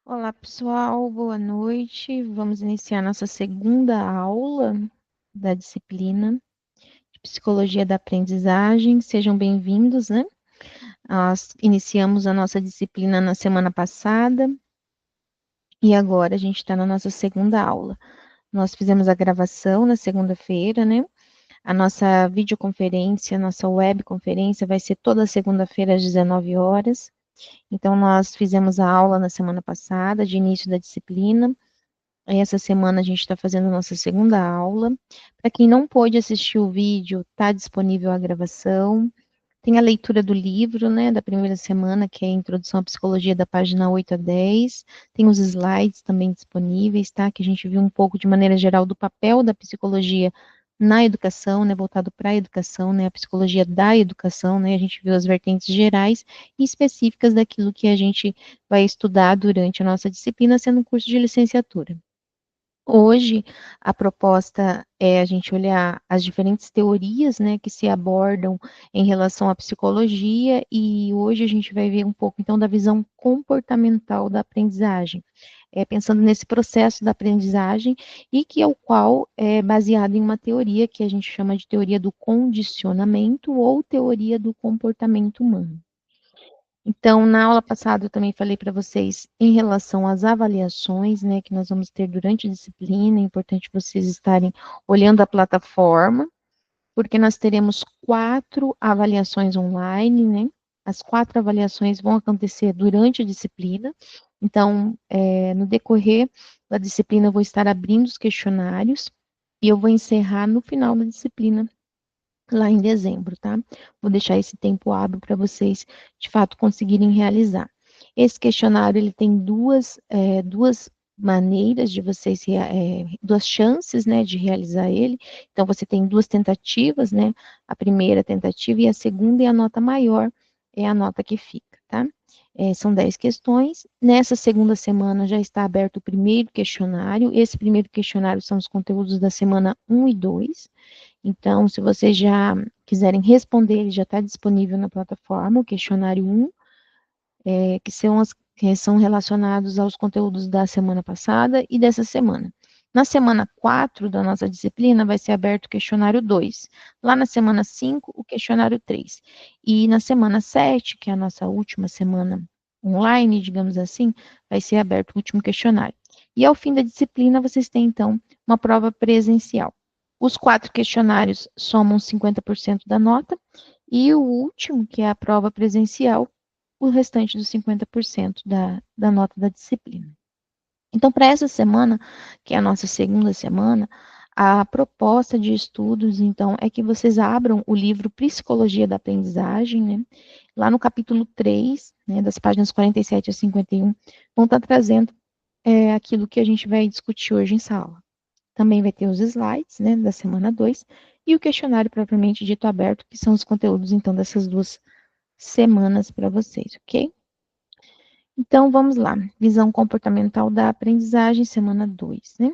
Olá, pessoal, boa noite. Vamos iniciar nossa segunda aula da disciplina de Psicologia da Aprendizagem. Sejam bem-vindos, né? Nós iniciamos a nossa disciplina na semana passada e agora a gente está na nossa segunda aula. Nós fizemos a gravação na segunda-feira, né? A nossa videoconferência, nossa webconferência vai ser toda segunda-feira às 19 horas. Então, nós fizemos a aula na semana passada, de início da disciplina. Essa semana a gente está fazendo a nossa segunda aula. Para quem não pôde assistir o vídeo, está disponível a gravação. Tem a leitura do livro, né, da primeira semana, que é a Introdução à Psicologia, da página 8 a 10. Tem os slides também disponíveis, tá? Que a gente viu um pouco de maneira geral do papel da psicologia na educação, né, voltado para a educação, né, a psicologia da educação, né, a gente viu as vertentes gerais e específicas daquilo que a gente vai estudar durante a nossa disciplina, sendo um curso de licenciatura. Hoje, a proposta é a gente olhar as diferentes teorias, né, que se abordam em relação à psicologia, e hoje a gente vai ver um pouco, então, da visão comportamental da aprendizagem, pensando nesse processo da aprendizagem, e que é o qual é baseado em uma teoria que a gente chama de teoria do condicionamento ou teoria do comportamento humano. Então, na aula passada, eu também falei para vocês em relação às avaliações, né, que nós vamos ter durante a disciplina. É importante vocês estarem olhando a plataforma, porque nós teremos 4 avaliações online, né? As 4 avaliações vão acontecer durante a disciplina. Então, no decorrer da disciplina, eu vou estar abrindo os questionários e eu vou encerrar no final da disciplina lá em dezembro, tá? Vou deixar esse tempo hábil para vocês, de fato, conseguirem realizar. Esse questionário, ele tem duas maneiras de vocês, duas chances, né, de realizar ele. Então, você tem 2 tentativas, né? A primeira tentativa e a segunda, e a nota maior é a nota que fica, tá? São 10 questões. Nessa segunda semana já está aberto o primeiro questionário. Esse primeiro questionário são os conteúdos da semana 1 e 2. Então, se vocês já quiserem responder, ele já está disponível na plataforma, o questionário 1, que são relacionados aos conteúdos da semana passada e dessa semana. Na semana 4 da nossa disciplina, vai ser aberto o questionário 2. Lá na semana 5, o questionário 3. E na semana 7, que é a nossa última semana online, digamos assim, vai ser aberto o último questionário. E ao fim da disciplina, vocês têm, então, uma prova presencial. Os 4 questionários somam 50% da nota, e o último, que é a prova presencial, o restante dos 50% da nota da disciplina. Então, para essa semana, que é a nossa segunda semana, a proposta de estudos, então, é que vocês abram o livro Psicologia da Aprendizagem, né? Lá no capítulo 3, né, das páginas 47 a 51, vão estar trazendo aquilo que a gente vai discutir hoje em sala. Também vai ter os slides, né, da semana 2, e o questionário propriamente dito aberto, que são os conteúdos, então, dessas 2 semanas para vocês, ok? Então, vamos lá. Visão comportamental da aprendizagem, semana 2, né?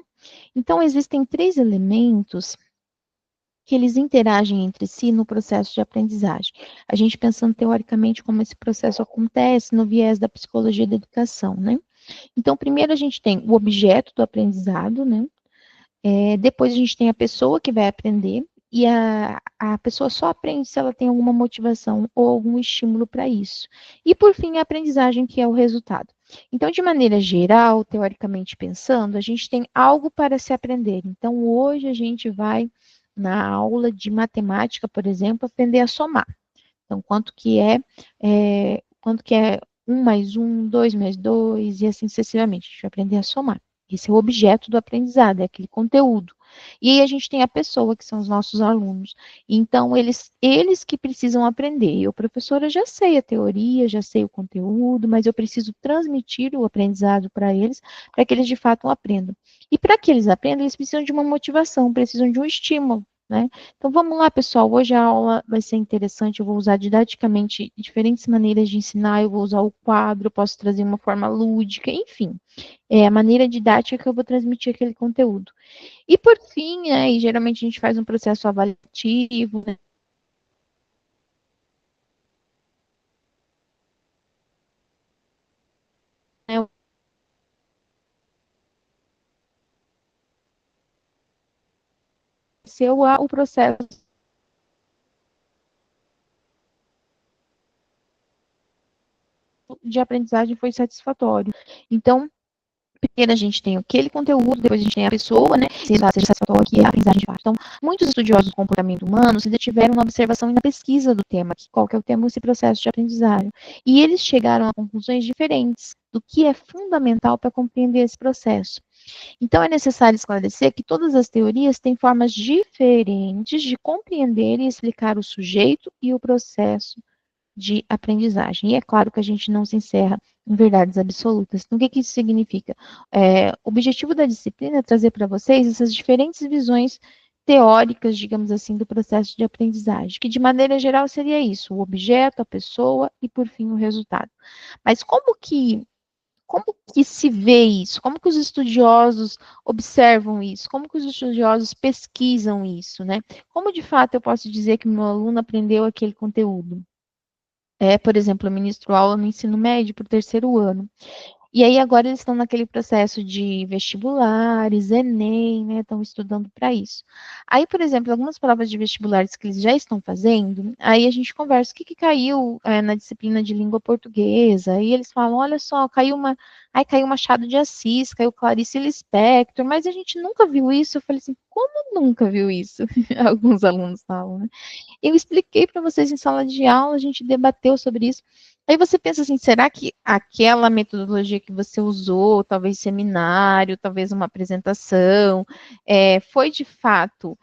Então, existem 3 elementos que eles interagem entre si no processo de aprendizagem. A gente pensando teoricamente como esse processo acontece no viés da psicologia da educação, né? Então, primeiro a gente tem o objeto do aprendizado, né? Depois a gente tem a pessoa que vai aprender, e a pessoa só aprende se ela tem alguma motivação ou algum estímulo para isso. E por fim, a aprendizagem, que é o resultado. Então, de maneira geral, teoricamente pensando, a gente tem algo para se aprender. Então, hoje a gente vai, na aula de matemática, por exemplo, aprender a somar. Então, quanto que é 1 mais 1, 2 mais 2, e assim sucessivamente. A gente vai aprender a somar. Esse é o objeto do aprendizado, é aquele conteúdo. E aí a gente tem a pessoa, que são os nossos alunos. Então, eles que precisam aprender. Eu, professora, já sei a teoria, já sei o conteúdo, mas eu preciso transmitir o aprendizado para eles, para que eles de fato aprendam. E para que eles aprendam, eles precisam de uma motivação, precisam de um estímulo, né? Então vamos lá, pessoal. Hoje a aula vai ser interessante. Eu vou usar didaticamente diferentes maneiras de ensinar. Eu vou usar o quadro, posso trazer uma forma lúdica, enfim. É a maneira didática que eu vou transmitir aquele conteúdo. E por fim, e geralmente a gente faz um processo avaliativo, né? aconteceu, o processo de aprendizagem foi satisfatório. Então, primeiro a gente tem aquele conteúdo, depois a gente tem a pessoa, né, se seja satisfatório, que é a aprendizagem de fato. Então, muitos estudiosos do comportamento humano se detiveram na observação e na pesquisa do tema, qual que é o tema desse processo de aprendizagem. E eles chegaram a conclusões diferentes do que é fundamental para compreender esse processo. Então, é necessário esclarecer que todas as teorias têm formas diferentes de compreender e explicar o sujeito e o processo de aprendizagem. E é claro que a gente não se encerra em verdades absolutas. Então, o que, que isso significa? O objetivo da disciplina é trazer para vocês essas diferentes visões teóricas, digamos assim, do processo de aprendizagem, que de maneira geral seria isso, o objeto, a pessoa e, por fim, o resultado. Mas como que se vê isso? Como que os estudiosos observam isso? Como que os estudiosos pesquisam isso, né? Como de fato eu posso dizer que meu aluno aprendeu aquele conteúdo? Por exemplo, eu ministro aula no ensino médio para o terceiro ano. E aí agora eles estão naquele processo de vestibulares, Enem, né? Estão estudando para isso. Aí, por exemplo, algumas provas de vestibulares que eles já estão fazendo, aí a gente conversa o que caiu na disciplina de língua portuguesa. E eles falam, olha só, caiu Machado de Assis, caiu Clarice Lispector, mas a gente nunca viu isso. Eu falei assim, como nunca viu isso? Alguns alunos falam, né? Eu expliquei para vocês em sala de aula, a gente debateu sobre isso. Aí você pensa assim, será que aquela metodologia que você usou, talvez seminário, talvez uma apresentação, foi de fato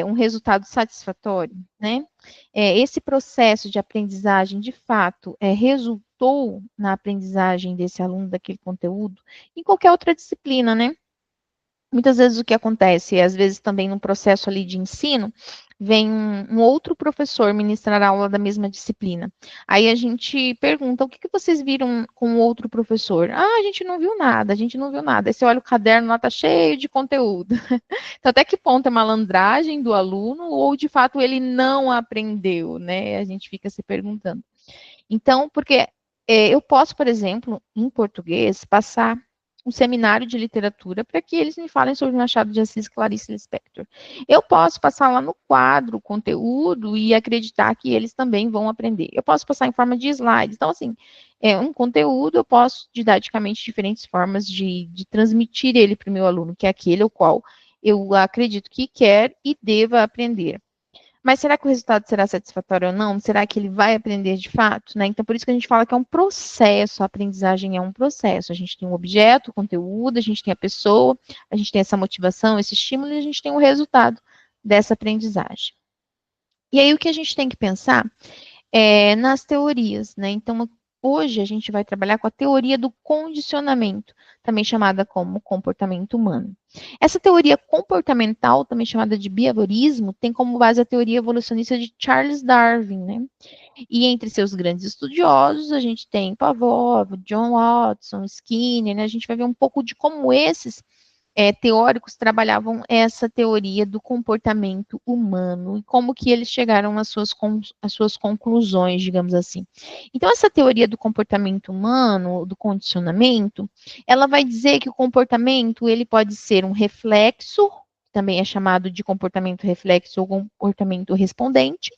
um resultado satisfatório, né? Esse processo de aprendizagem, de fato, resultou na aprendizagem desse aluno daquele conteúdo, em qualquer outra disciplina, né? Muitas vezes o que acontece, às vezes também no processo ali de ensino, vem um outro professor ministrar a aula da mesma disciplina. Aí a gente pergunta, o que vocês viram com o outro professor? Ah, a gente não viu nada, a gente não viu nada. Aí você olha o caderno lá, tá cheio de conteúdo. Então, até que ponto é malandragem do aluno ou, de fato, ele não aprendeu, né? A gente fica se perguntando. Então, porque eu posso, por exemplo, em português, passar um seminário de literatura para que eles me falem sobre Machado de Assis e Clarice Lispector. Eu posso passar lá no quadro o conteúdo e acreditar que eles também vão aprender. Eu posso passar em forma de slides. Então, assim, um conteúdo, eu posso, didaticamente, diferentes formas de transmitir ele para o meu aluno, que é aquele o qual eu acredito que quer e deva aprender. Mas será que o resultado será satisfatório ou não? Será que ele vai aprender de fato? Né? Então, por isso que a gente fala que é um processo, a aprendizagem é um processo. A gente tem um objeto, o conteúdo, a gente tem a pessoa, a gente tem essa motivação, esse estímulo, e a gente tem o resultado dessa aprendizagem. E aí, o que a gente tem que pensar nas teorias, né? Então, hoje a gente vai trabalhar com a teoria do condicionamento, também chamada como comportamento humano. Essa teoria comportamental, também chamada de behaviorismo, tem como base a teoria evolucionista de Charles Darwin, né? E entre seus grandes estudiosos, a gente tem Pavlov, John Watson, Skinner, né? A gente vai ver um pouco de como esses teóricos trabalhavam essa teoria do comportamento humano e como que eles chegaram às suas conclusões, digamos assim. Então, essa teoria do comportamento humano, do condicionamento, ela vai dizer que o comportamento ele pode ser um reflexo, também é chamado de comportamento reflexo ou comportamento respondente,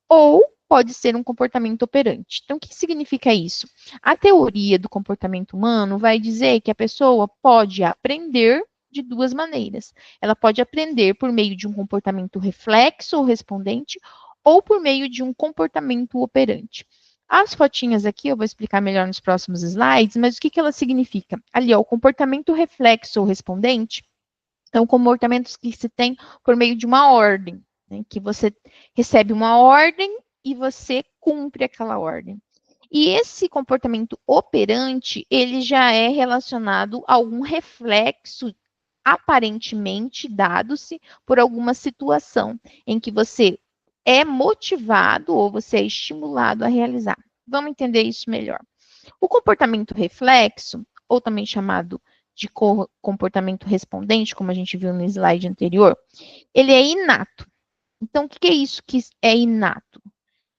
ou pode ser um comportamento operante. Então, o que significa isso? A teoria do comportamento humano vai dizer que a pessoa pode aprender de duas maneiras. Ela pode aprender por meio de um comportamento reflexo ou respondente, ou por meio de um comportamento operante. As fotinhas aqui eu vou explicar melhor nos próximos slides, mas o que ela significa? Ali, ó, o comportamento reflexo ou respondente são comportamentos que se tem por meio de uma ordem, né, que você recebe uma ordem e você cumpre aquela ordem. E esse comportamento operante, ele já é relacionado a algum reflexo aparentemente dado-se por alguma situação em que você é motivado ou você é estimulado a realizar. Vamos entender isso melhor. O comportamento reflexo, ou também chamado de comportamento respondente, como a gente viu no slide anterior, ele é inato. Então, o que é isso que é inato?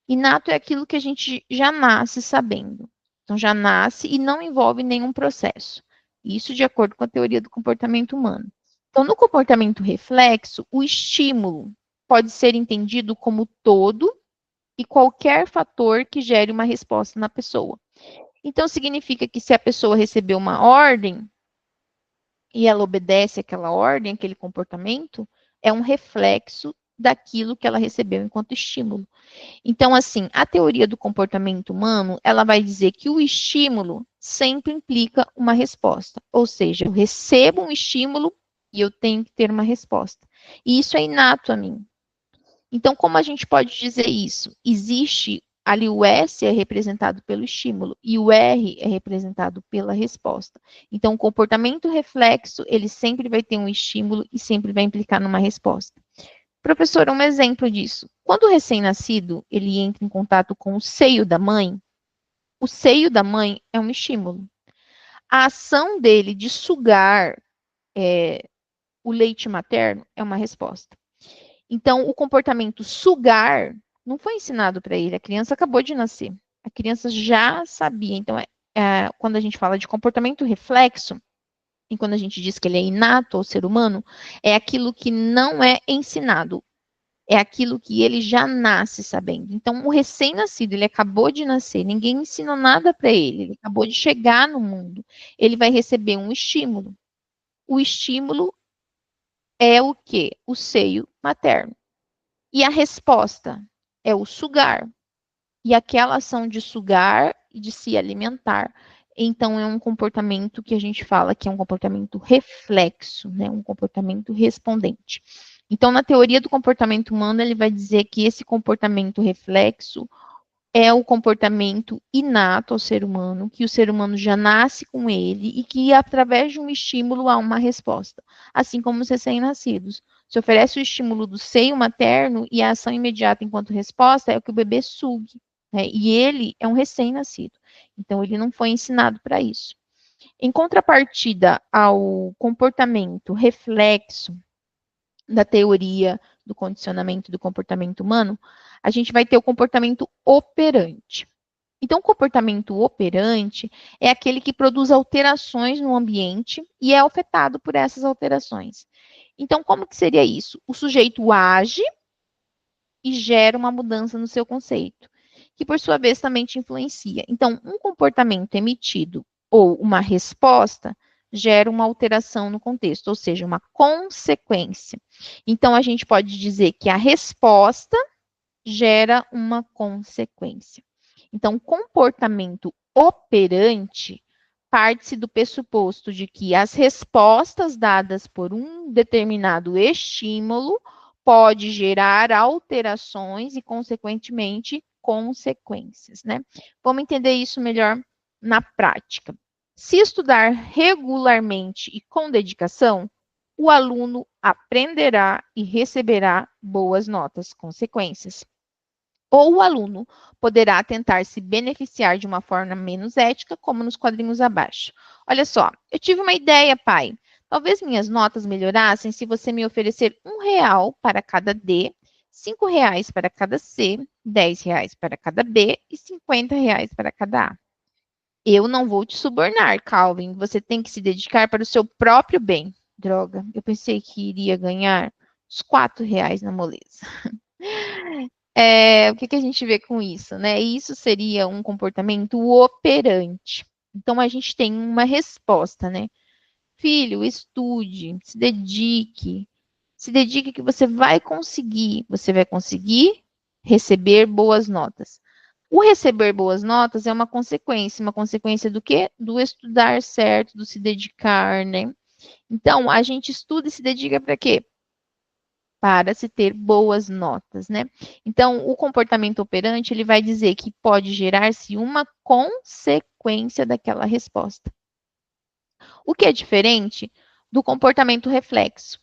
Inato é aquilo que a gente já nasce sabendo. Então, já nasce e não envolve nenhum processo. Isso de acordo com a teoria do comportamento humano. Então, no comportamento reflexo, o estímulo pode ser entendido como todo e qualquer fator que gere uma resposta na pessoa. Então, significa que se a pessoa recebeu uma ordem e ela obedece aquela ordem, aquele comportamento, é um reflexo daquilo que ela recebeu enquanto estímulo. Então, assim, a teoria do comportamento humano, ela vai dizer que o estímulo sempre implica uma resposta. Ou seja, eu recebo um estímulo e eu tenho que ter uma resposta. E isso é inato a mim. Então, como a gente pode dizer isso? Existe ali o S é representado pelo estímulo e o R é representado pela resposta. Então, o comportamento reflexo, ele sempre vai ter um estímulo e sempre vai implicar numa resposta. Professor, um exemplo disso. Quando o recém-nascido, ele entra em contato com o seio da mãe é um estímulo. A ação dele de sugar o leite materno é uma resposta. Então, o comportamento sugar não foi ensinado para ele, a criança acabou de nascer. A criança já sabia. Então, quando a gente fala de comportamento reflexo, e quando a gente diz que ele é inato ao ser humano, é aquilo que não é ensinado. É aquilo que ele já nasce sabendo. Então, o recém-nascido, ele acabou de nascer, ninguém ensinou nada para ele, ele acabou de chegar no mundo. Ele vai receber um estímulo. O estímulo é o quê? O seio materno. E a resposta é o sugar. E aquela ação de sugar e de se alimentar. Então, é um comportamento que a gente fala que é um comportamento reflexo, né? Um comportamento respondente. Então, na teoria do comportamento humano, ele vai dizer que esse comportamento reflexo é o comportamento inato ao ser humano, que o ser humano já nasce com ele e que, através de um estímulo, há uma resposta. Assim como os recém-nascidos. Se oferece o estímulo do seio materno e a ação imediata enquanto resposta é o que o bebê sugue. Né? E ele é um recém-nascido. Então, ele não foi ensinado para isso. Em contrapartida ao comportamento reflexo da teoria do condicionamento do comportamento humano, a gente vai ter o comportamento operante. Então, o comportamento operante é aquele que produz alterações no ambiente e é afetado por essas alterações. Então, como que seria isso? O sujeito age e gera uma mudança no seu conceito, que por sua vez também te influencia. Então, um comportamento emitido ou uma resposta gera uma alteração no contexto, ou seja, uma consequência. Então, a gente pode dizer que a resposta gera uma consequência. Então, comportamento operante parte-se do pressuposto de que as respostas dadas por um determinado estímulo pode gerar alterações e, consequentemente, consequências, né? Vamos entender isso melhor na prática. Se estudar regularmente e com dedicação, o aluno aprenderá e receberá boas notas, consequências. Ou o aluno poderá tentar se beneficiar de uma forma menos ética, como nos quadrinhos abaixo. Olha só, eu tive uma ideia, pai. Talvez minhas notas melhorassem se você me oferecer R$ 1 para cada D, R$ 5 para cada C, R$ 10 para cada B e R$ 50 para cada A. Eu não vou te subornar, Calvin. Você tem que se dedicar para o seu próprio bem. Droga, eu pensei que iria ganhar os R$ 4 na moleza. O que, que a gente vê com isso, né? Isso seria um comportamento operante. Então, a gente tem uma resposta, né? Filho, estude, se dedique que você vai conseguir receber boas notas. O receber boas notas é uma consequência do quê? Do estudar certo, do se dedicar, né? Então, a gente estuda e se dedica para quê? Para se ter boas notas, né? Então, o comportamento operante, ele vai dizer que pode gerar-se uma consequência daquela resposta. O que é diferente do comportamento reflexo.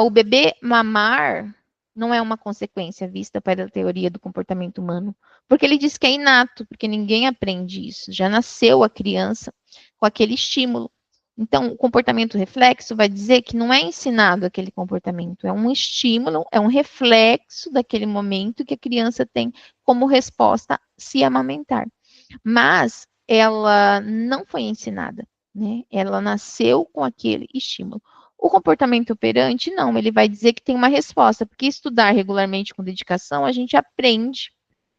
O bebê mamar não é uma consequência vista para a teoria do comportamento humano, porque ele diz que é inato, porque ninguém aprende isso. Já nasceu a criança com aquele estímulo. Então, o comportamento reflexo vai dizer que não é ensinado aquele comportamento, é um estímulo, é um reflexo daquele momento que a criança tem como resposta se amamentar. Mas ela não foi ensinada, né? Ela nasceu com aquele estímulo. O comportamento operante, não, ele vai dizer que tem uma resposta, porque estudar regularmente com dedicação, a gente aprende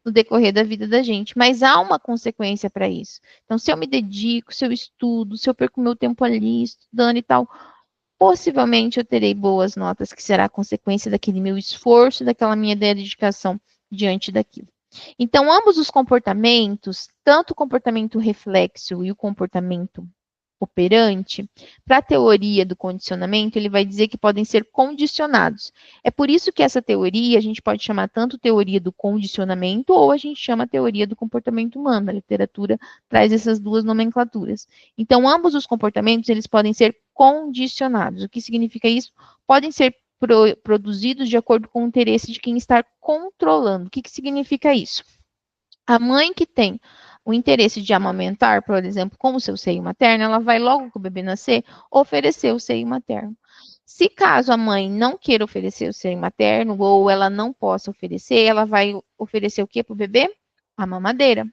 no decorrer da vida da gente, mas há uma consequência para isso. Então, se eu me dedico, se eu estudo, se eu perco meu tempo ali estudando e tal, possivelmente eu terei boas notas, que será a consequência daquele meu esforço, daquela minha dedicação diante daquilo. Então, ambos os comportamentos, tanto o comportamento reflexo e o comportamento operante, para a teoria do condicionamento, ele vai dizer que podem ser condicionados. É por isso que essa teoria a gente pode chamar tanto teoria do condicionamento ou a gente chama teoria do comportamento humano. A literatura traz essas duas nomenclaturas. Então, ambos os comportamentos, eles podem ser condicionados. O que significa isso? Podem ser produzidos de acordo com o interesse de quem está controlando. O que significa isso? A mãe que tem o interesse de amamentar, por exemplo, com o seu seio materno, ela vai logo que o bebê nascer oferecer o seio materno. Se caso a mãe não queira oferecer o seio materno ou ela não possa oferecer, ela vai oferecer o que para o bebê? A mamadeira.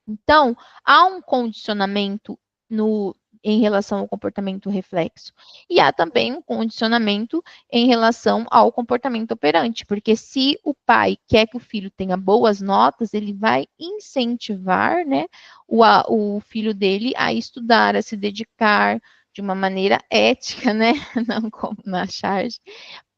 Então, há um condicionamento em relação ao comportamento reflexo. E há também um condicionamento em relação ao comportamento operante, porque se o pai quer que o filho tenha boas notas, ele vai incentivar, né, o filho dele a estudar, a se dedicar de uma maneira ética, né, não como na charge.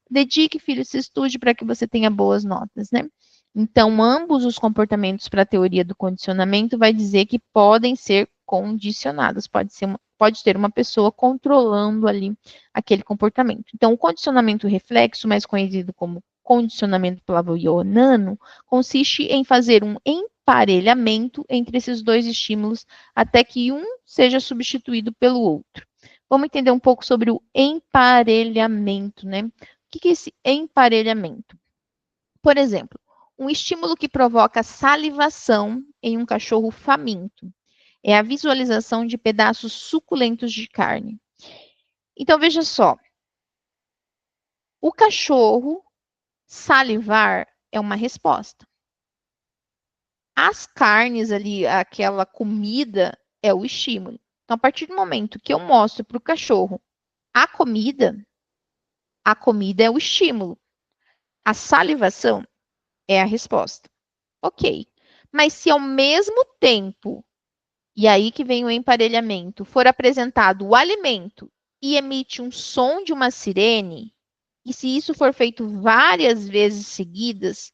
Dedique, filho, se estude para que você tenha boas notas, né? Então, ambos os comportamentos para a teoria do condicionamento vai dizer que podem ser condicionados, pode ter uma pessoa controlando ali aquele comportamento. Então, o condicionamento reflexo, mais conhecido como condicionamento pavloviano, consiste em fazer um emparelhamento entre esses dois estímulos até que um seja substituído pelo outro. Vamos entender um pouco sobre o emparelhamento, né? O que é esse emparelhamento? Por exemplo, um estímulo que provoca salivação em um cachorro faminto é a visualização de pedaços suculentos de carne. Então, veja só. O cachorro salivar é uma resposta. As carnes ali, aquela comida, é o estímulo. Então, a partir do momento que eu mostro para o cachorro a comida é o estímulo. A salivação é a resposta. Ok. Mas se ao mesmo tempo, e aí que vem o emparelhamento, for apresentado o alimento e emite um som de uma sirene, e se isso for feito várias vezes seguidas,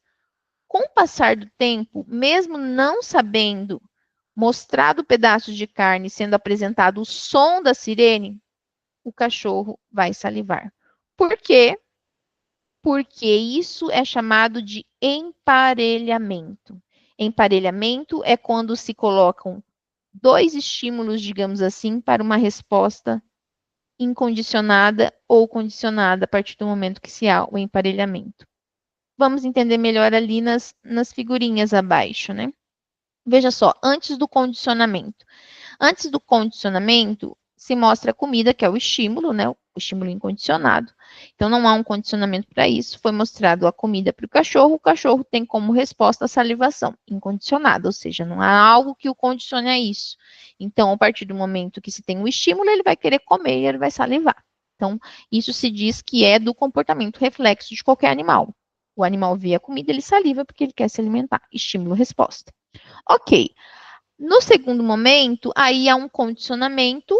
com o passar do tempo, mesmo não sabendo, mostrado pedaços de carne sendo apresentado o som da sirene, o cachorro vai salivar. Por quê? Porque isso é chamado de emparelhamento. Emparelhamento é quando se colocam dois estímulos, digamos assim, para uma resposta incondicionada ou condicionada a partir do momento que se há o emparelhamento. Vamos entender melhor ali nas figurinhas abaixo, né? Veja só, antes do condicionamento. Antes do condicionamento, se mostra a comida, que é o estímulo, né? O estímulo incondicionado. Então, não há um condicionamento para isso. Foi mostrado a comida para o cachorro tem como resposta a salivação incondicionada, ou seja, não há algo que o condicione a isso. Então, a partir do momento que se tem um estímulo, ele vai querer comer e ele vai salivar. Então, isso se diz que é do comportamento reflexo de qualquer animal. O animal vê a comida, ele saliva porque ele quer se alimentar. Estímulo-resposta. Ok. No segundo momento, aí há um condicionamento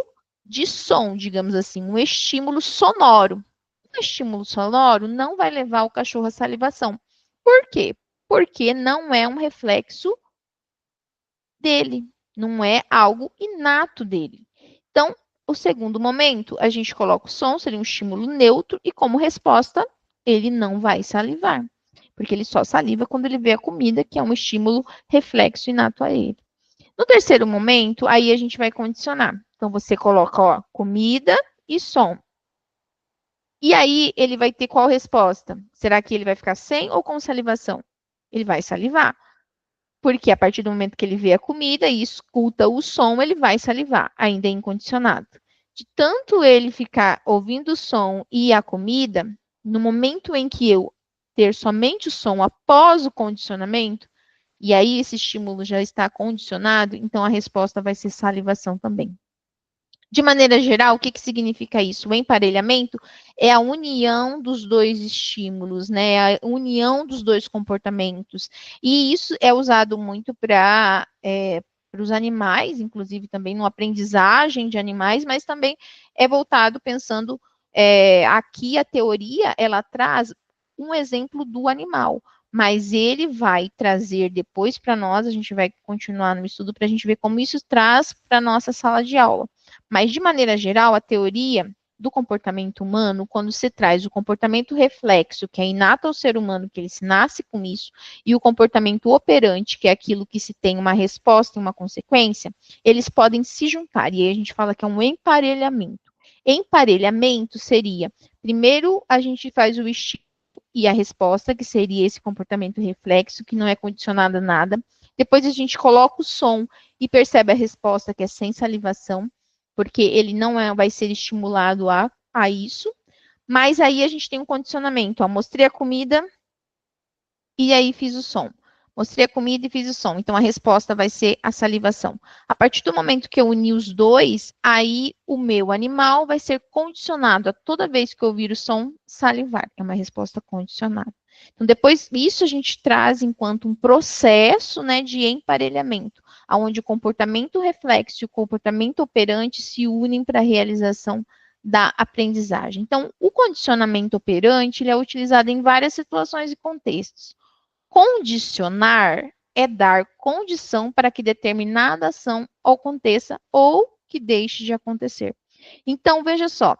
de som, digamos assim, um estímulo sonoro. O estímulo sonoro não vai levar o cachorro à salivação. Por quê? Porque não é um reflexo dele, não é algo inato dele. Então, o segundo momento, a gente coloca o som, seria um estímulo neutro, e como resposta, ele não vai salivar. Porque ele só saliva quando ele vê a comida, que é um estímulo reflexo inato a ele. No terceiro momento, aí a gente vai condicionar. Então, você coloca, ó, comida e som. E aí, ele vai ter qual resposta? Será que ele vai ficar sem ou com salivação? Ele vai salivar. Porque a partir do momento que ele vê a comida e escuta o som, ele vai salivar, ainda é incondicionado. De tanto ele ficar ouvindo o som e a comida, no momento em que eu ter somente o som após o condicionamento, e aí esse estímulo já está condicionado, então a resposta vai ser salivação também. De maneira geral, o que, que significa isso? O emparelhamento é a união dos dois estímulos, né? A união dos dois comportamentos. E isso é usado muito para os animais, inclusive também no aprendizagem de animais, mas também é voltado pensando aqui a teoria ela traz um exemplo do animal, mas ele vai trazer depois para nós, a gente vai continuar no estudo para a gente ver como isso traz para a nossa sala de aula. Mas, de maneira geral, a teoria do comportamento humano, quando se traz o comportamento reflexo, que é inato ao ser humano, que ele se nasce com isso, e o comportamento operante, que é aquilo que se tem uma resposta e uma consequência, eles podem se juntar. E aí a gente fala que é um emparelhamento. Emparelhamento seria, primeiro a gente faz o estímulo e a resposta, que seria esse comportamento reflexo, que não é condicionado a nada. Depois a gente coloca o som e percebe a resposta, que é sem salivação, porque ele não vai ser estimulado a isso. Mas aí a gente tem um condicionamento. Ó, mostrei a comida e aí fiz o som. Mostrei a comida e fiz o som. Então, a resposta vai ser a salivação. A partir do momento que eu uni os dois, aí o meu animal vai ser condicionado a toda vez que eu ouvir o som, salivar. É uma resposta condicionada. Então, depois, isso a gente traz enquanto um processo, né, de emparelhamento, onde o comportamento reflexo e o comportamento operante se unem para a realização da aprendizagem. Então, o condicionamento operante ele é utilizado em várias situações e contextos. Condicionar é dar condição para que determinada ação aconteça ou que deixe de acontecer. Então, veja só,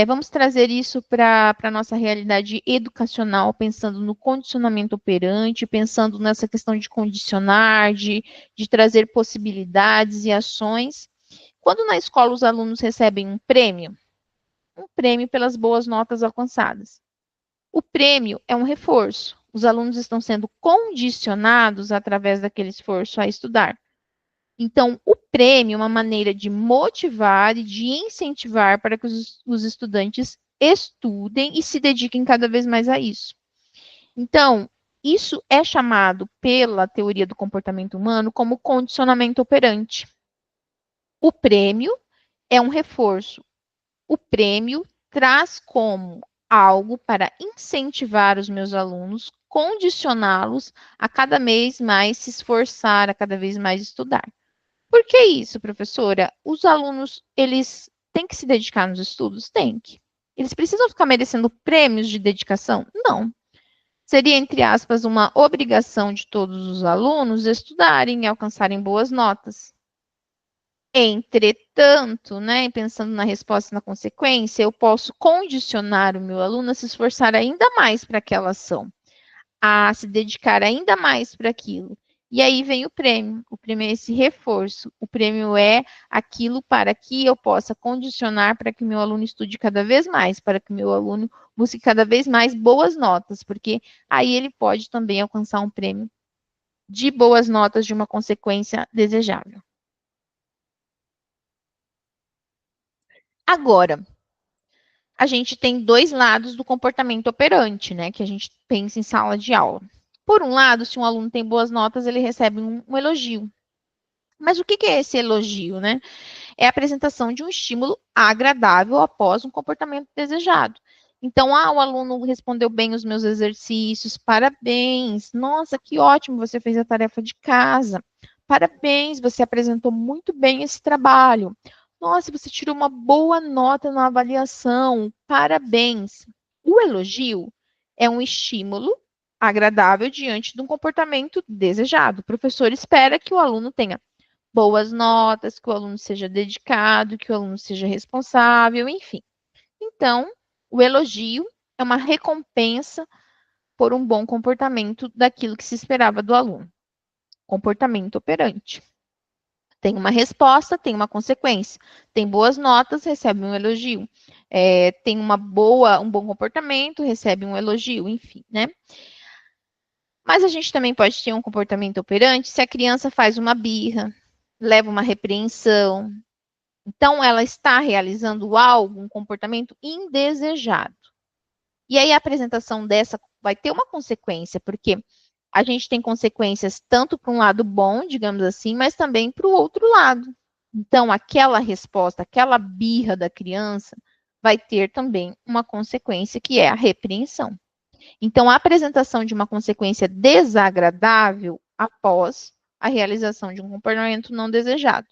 vamos trazer isso para a nossa realidade educacional, pensando no condicionamento operante, pensando nessa questão de condicionar, de trazer possibilidades e ações. Quando na escola os alunos recebem um prêmio pelas boas notas alcançadas. O prêmio é um reforço. Os alunos estão sendo condicionados através daquele esforço a estudar. Então, o prêmio é uma maneira de motivar e de incentivar para que os estudantes estudem e se dediquem cada vez mais a isso. Então, isso é chamado pela teoria do comportamento humano como condicionamento operante. O prêmio é um reforço. O prêmio traz como algo para incentivar os meus alunos, condicioná-los a cada vez mais se esforçar, a cada vez mais estudar. Por que isso, professora? Os alunos, eles têm que se dedicar nos estudos? Tem que. Eles precisam ficar merecendo prêmios de dedicação? Não. Seria, entre aspas, uma obrigação de todos os alunos estudarem e alcançarem boas notas. Entretanto, né, pensando na resposta e na consequência, eu posso condicionar o meu aluno a se esforçar ainda mais para aquela ação, a se dedicar ainda mais para aquilo. E aí vem o prêmio. O prêmio é esse reforço. O prêmio é aquilo para que eu possa condicionar para que meu aluno estude cada vez mais, para que meu aluno busque cada vez mais boas notas, porque aí ele pode também alcançar um prêmio de boas notas de uma consequência desejável. Agora, a gente tem dois lados do comportamento operante, né? Que a gente pensa em sala de aula. Por um lado, se um aluno tem boas notas, ele recebe um elogio. Mas o que é esse elogio, né? É a apresentação de um estímulo agradável após um comportamento desejado. Então, o aluno respondeu bem os meus exercícios, parabéns, nossa, que ótimo, você fez a tarefa de casa, parabéns, você apresentou muito bem esse trabalho, nossa, você tirou uma boa nota na avaliação, parabéns. O elogio é um estímulo agradável diante de um comportamento desejado. O professor espera que o aluno tenha boas notas, que o aluno seja dedicado, que o aluno seja responsável, enfim. Então, o elogio é uma recompensa por um bom comportamento daquilo que se esperava do aluno. Comportamento operante. Tem uma resposta, tem uma consequência. Tem boas notas, recebe um elogio. Tem um bom comportamento, recebe um elogio, enfim, né? Mas a gente também pode ter um comportamento operante se a criança faz uma birra, leva uma repreensão. Então, ela está realizando algo, um comportamento indesejado. E aí, a apresentação dessa vai ter uma consequência, porque a gente tem consequências tanto para um lado bom, digamos assim, mas também para o outro lado. Então, aquela resposta, aquela birra da criança, vai ter também uma consequência que é a repreensão. Então, a apresentação de uma consequência desagradável após a realização de um comportamento não desejado.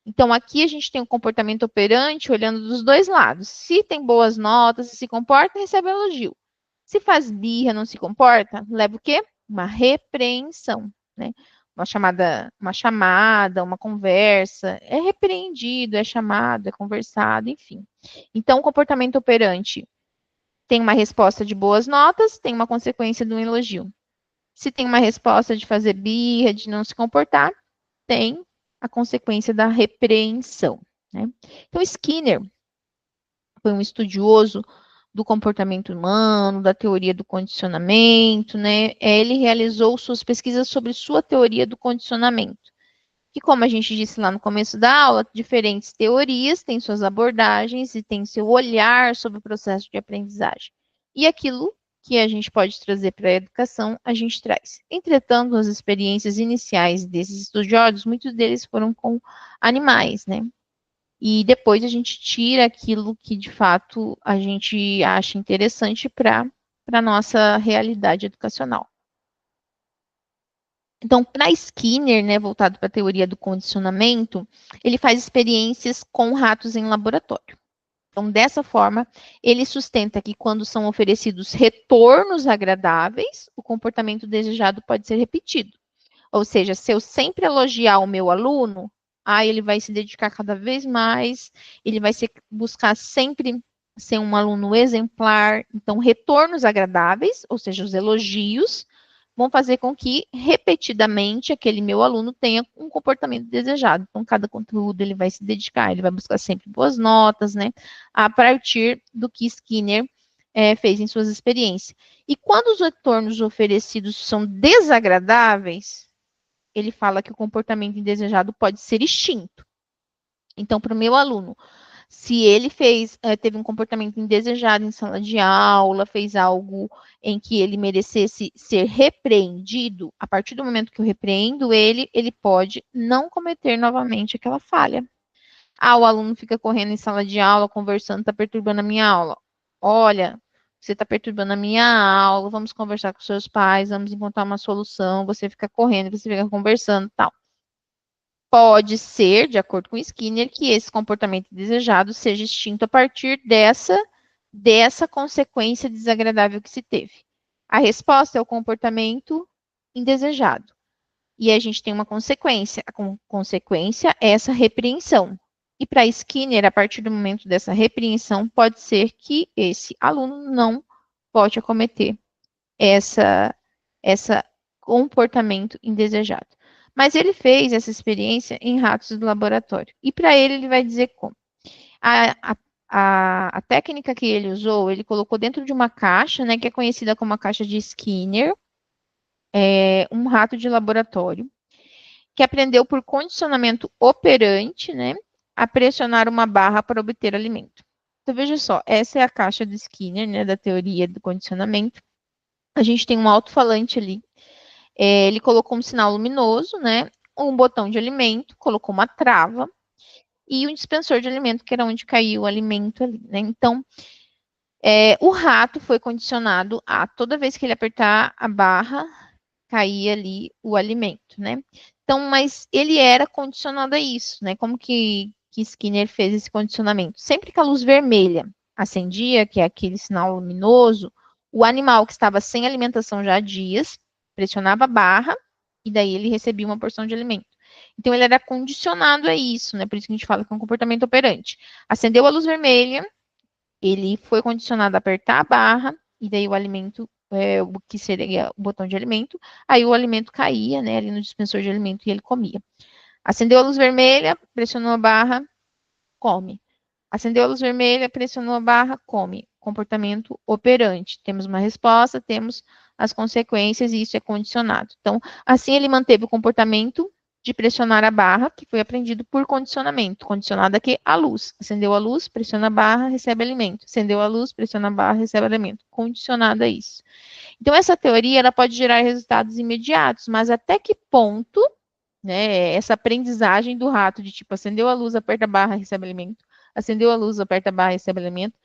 Então, aqui a gente tem um comportamento operante olhando dos dois lados. Se tem boas notas, se comporta, recebe elogio. Se faz birra, não se comporta, leva o quê? Uma repreensão, né? Uma conversa, é repreendido, é chamado, é conversado, enfim. Então, o comportamento operante tem uma resposta de boas notas, tem uma consequência do elogio. Se tem uma resposta de fazer birra, de não se comportar, tem a consequência da repreensão, né? Então, Skinner foi um estudioso do comportamento humano, da teoria do condicionamento, né? Ele realizou suas pesquisas sobre sua teoria do condicionamento. Que, como a gente disse lá no começo da aula, diferentes teorias têm suas abordagens e têm seu olhar sobre o processo de aprendizagem. E aquilo que a gente pode trazer para a educação, a gente traz. Entretanto, as experiências iniciais desses estudiosos, muitos deles foram com animais, né? E depois a gente tira aquilo que de fato a gente acha interessante para a nossa realidade educacional. Então, para Skinner, né, voltado para a teoria do condicionamento, ele faz experiências com ratos em laboratório. Então, dessa forma, ele sustenta que quando são oferecidos retornos agradáveis, o comportamento desejado pode ser repetido. Ou seja, se eu sempre elogiar o meu aluno, aí ele vai se dedicar cada vez mais, ele vai buscar sempre ser um aluno exemplar. Então, retornos agradáveis, ou seja, os elogios, vão fazer com que, repetidamente, aquele meu aluno tenha um comportamento desejado. Então, cada conteúdo ele vai se dedicar, ele vai buscar sempre boas notas, né? A partir do que Skinner fez em suas experiências. E quando os retornos oferecidos são desagradáveis, ele fala que o comportamento indesejado pode ser extinto. Então, para o meu aluno, se ele teve um comportamento indesejado em sala de aula, fez algo em que ele merecesse ser repreendido, a partir do momento que eu repreendo ele, ele pode não cometer novamente aquela falha. Ah, o aluno fica correndo em sala de aula, conversando, está perturbando a minha aula. Olha, você está perturbando a minha aula, vamos conversar com seus pais, vamos encontrar uma solução, você fica correndo, você fica conversando, tal. Pode ser, de acordo com Skinner, que esse comportamento desejado seja extinto a partir dessa consequência desagradável que se teve. A resposta é o comportamento indesejado. E a gente tem uma consequência. A consequência é essa repreensão. E para Skinner, a partir do momento dessa repreensão, pode ser que esse aluno não volte a cometer essa comportamento indesejado. Mas ele fez essa experiência em ratos do laboratório. E para ele vai dizer como. A técnica que ele usou, ele colocou dentro de uma caixa, né, que é conhecida como a caixa de Skinner, um rato de laboratório, que aprendeu por condicionamento operante, né, a pressionar uma barra para obter alimento. Então, veja só, essa é a caixa do Skinner, né, da teoria do condicionamento. A gente tem um alto-falante ali. Ele colocou um sinal luminoso, né, um botão de alimento, colocou uma trava e um dispensor de alimento, que era onde caiu o alimento ali, né. Então, o rato foi condicionado a toda vez que ele apertar a barra, cair ali o alimento, né. Então, mas ele era condicionado a isso, né. Como que Skinner fez esse condicionamento? Sempre que a luz vermelha acendia, que é aquele sinal luminoso, o animal que estava sem alimentação já há dias, pressionava a barra, e daí ele recebia uma porção de alimento. Então, ele era condicionado a isso, né? Por isso que a gente fala que é um comportamento operante. Acendeu a luz vermelha, ele foi condicionado a apertar a barra, e daí o alimento, o que seria o botão de alimento, aí o alimento caía, né, ali no dispensor de alimento e ele comia. Acendeu a luz vermelha, pressionou a barra, come. Acendeu a luz vermelha, pressionou a barra, come. Comportamento operante. Temos uma resposta, temos as consequências e isso é condicionado. Então, assim ele manteve o comportamento de pressionar a barra, que foi aprendido por condicionamento. Condicionado aqui a luz. Acendeu a luz, pressiona a barra, recebe alimento. Acendeu a luz, pressiona a barra, recebe alimento. Condicionado a isso. Então, essa teoria ela pode gerar resultados imediatos, mas até que ponto né? Essa aprendizagem do rato de tipo, acendeu a luz, aperta a barra, recebe alimento. Acendeu a luz, aperta a barra, recebe alimento.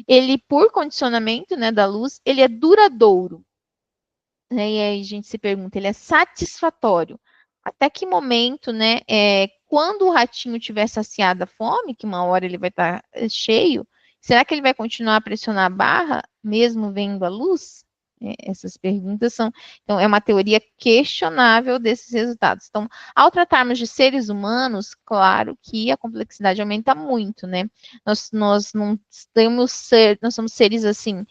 Ele, por condicionamento, né, da luz, ele é duradouro. Né? E aí a gente se pergunta, ele é satisfatório? Até que momento, né, quando o ratinho tiver saciado a fome, que uma hora ele vai estar cheio, será que ele vai continuar a pressionar a barra, mesmo vendo a luz? Essas perguntas são. Então, é uma teoria questionável desses resultados. Então, ao tratarmos de seres humanos, claro que a complexidade aumenta muito, né? Nós não temos nós somos seres assim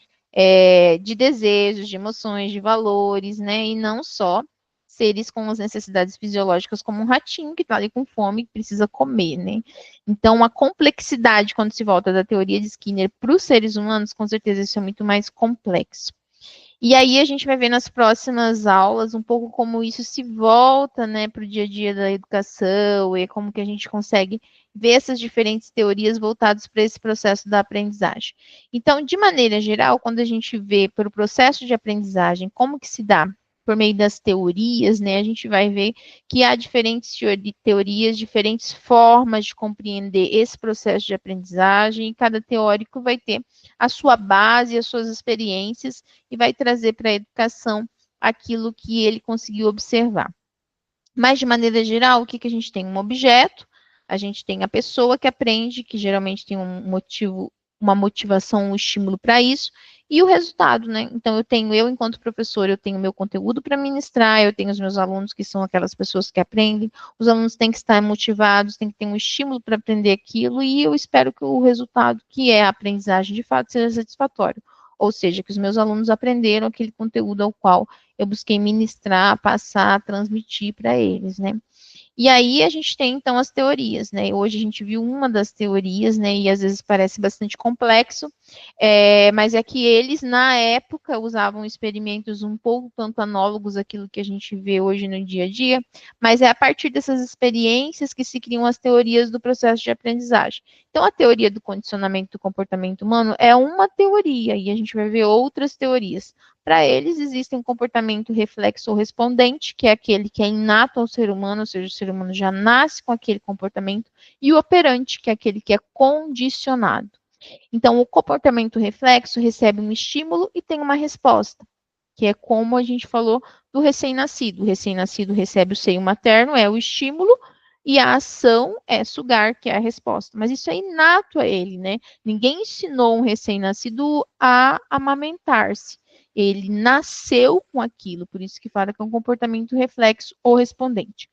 de desejos, de emoções, de valores, né? E não só seres com as necessidades fisiológicas como um ratinho que está ali com fome e precisa comer, né? Então, a complexidade, quando se volta da teoria de Skinner para os seres humanos, com certeza isso é muito mais complexo. E aí a gente vai ver nas próximas aulas um pouco como isso se volta, né, para o dia a dia da educação e como que a gente consegue ver essas diferentes teorias voltadas para esse processo da aprendizagem. Então, de maneira geral, quando a gente vê para o processo de aprendizagem como que se dá por meio das teorias, né, a gente vai ver que há diferentes teorias, diferentes formas de compreender esse processo de aprendizagem, e cada teórico vai ter a sua base, as suas experiências, e vai trazer para a educação aquilo que ele conseguiu observar. Mas, de maneira geral, o que, que a gente tem? Um objeto, a gente tem a pessoa que aprende, que geralmente tem um motivo, uma motivação, um estímulo para isso, e o resultado, né? Então, eu, enquanto professor, eu tenho meu conteúdo para ministrar, eu tenho os meus alunos, que são aquelas pessoas que aprendem, os alunos têm que estar motivados, têm que ter um estímulo para aprender aquilo, e eu espero que o resultado, que é a aprendizagem, de fato, seja satisfatório. Ou seja, que os meus alunos aprenderam aquele conteúdo ao qual eu busquei ministrar, passar, transmitir para eles, né? E aí a gente tem então as teorias, né? Hoje a gente viu uma das teorias, né? E às vezes parece bastante complexo, mas é que eles na época usavam experimentos um pouco tanto análogos àquilo que a gente vê hoje no dia a dia, mas é a partir dessas experiências que se criam as teorias do processo de aprendizagem. Então a teoria do condicionamento do comportamento humano é uma teoria e a gente vai ver outras teorias. Para eles, existe um comportamento reflexo ou respondente, que é aquele que é inato ao ser humano, ou seja, o ser humano já nasce com aquele comportamento, e o operante, que é aquele que é condicionado. Então, o comportamento reflexo recebe um estímulo e tem uma resposta, que é como a gente falou do recém-nascido. O recém-nascido recebe o seio materno, é o estímulo, e a ação é sugar, que é a resposta. Mas isso é inato a ele, né? Ninguém ensinou um recém-nascido a amamentar-se. Ele nasceu com aquilo, por isso que fala que é um comportamento reflexo ou respondente.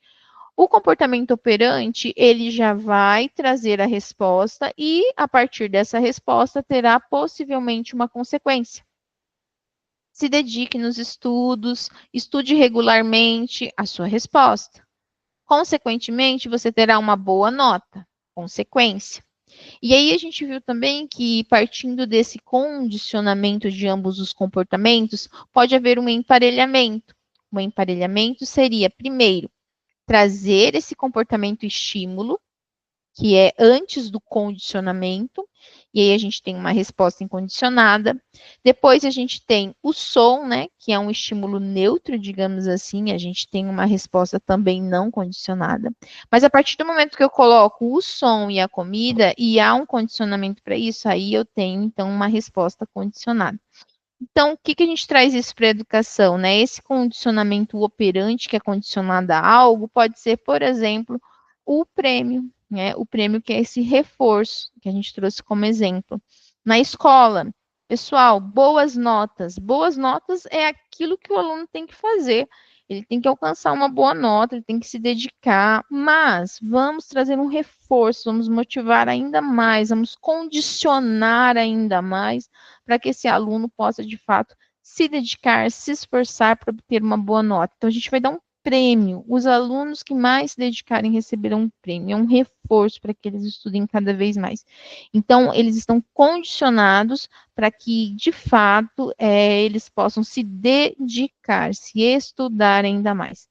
O comportamento operante, ele já vai trazer a resposta e, a partir dessa resposta, terá possivelmente uma consequência. Se dedique nos estudos, estude regularmente a sua resposta. Consequentemente, você terá uma boa nota, consequência. E aí a gente viu também que, partindo desse condicionamento de ambos os comportamentos, pode haver um emparelhamento. Um emparelhamento seria, primeiro, trazer esse comportamento estímulo, que é antes do condicionamento, e aí a gente tem uma resposta incondicionada. Depois a gente tem o som, né, que é um estímulo neutro, digamos assim, a gente tem uma resposta também não condicionada. Mas a partir do momento que eu coloco o som e a comida, e há um condicionamento para isso, aí eu tenho, então, uma resposta condicionada. Então, o que, que a gente traz isso para a educação, né? Esse condicionamento operante que é condicionado a algo pode ser, por exemplo, o prêmio, né? O prêmio que é esse reforço que a gente trouxe como exemplo. Na escola, pessoal, boas notas. Boas notas é aquilo que o aluno tem que fazer. Ele tem que alcançar uma boa nota, ele tem que se dedicar, mas vamos trazer um reforço, vamos motivar ainda mais, vamos condicionar ainda mais para que esse aluno possa, de fato, se dedicar, se esforçar para obter uma boa nota. Então, a gente vai dar um prêmio. Os alunos que mais se dedicarem receberão um prêmio, é um reforço para que eles estudem cada vez mais. Então, eles estão condicionados para que, de fato, eles possam se dedicar, se estudar ainda mais.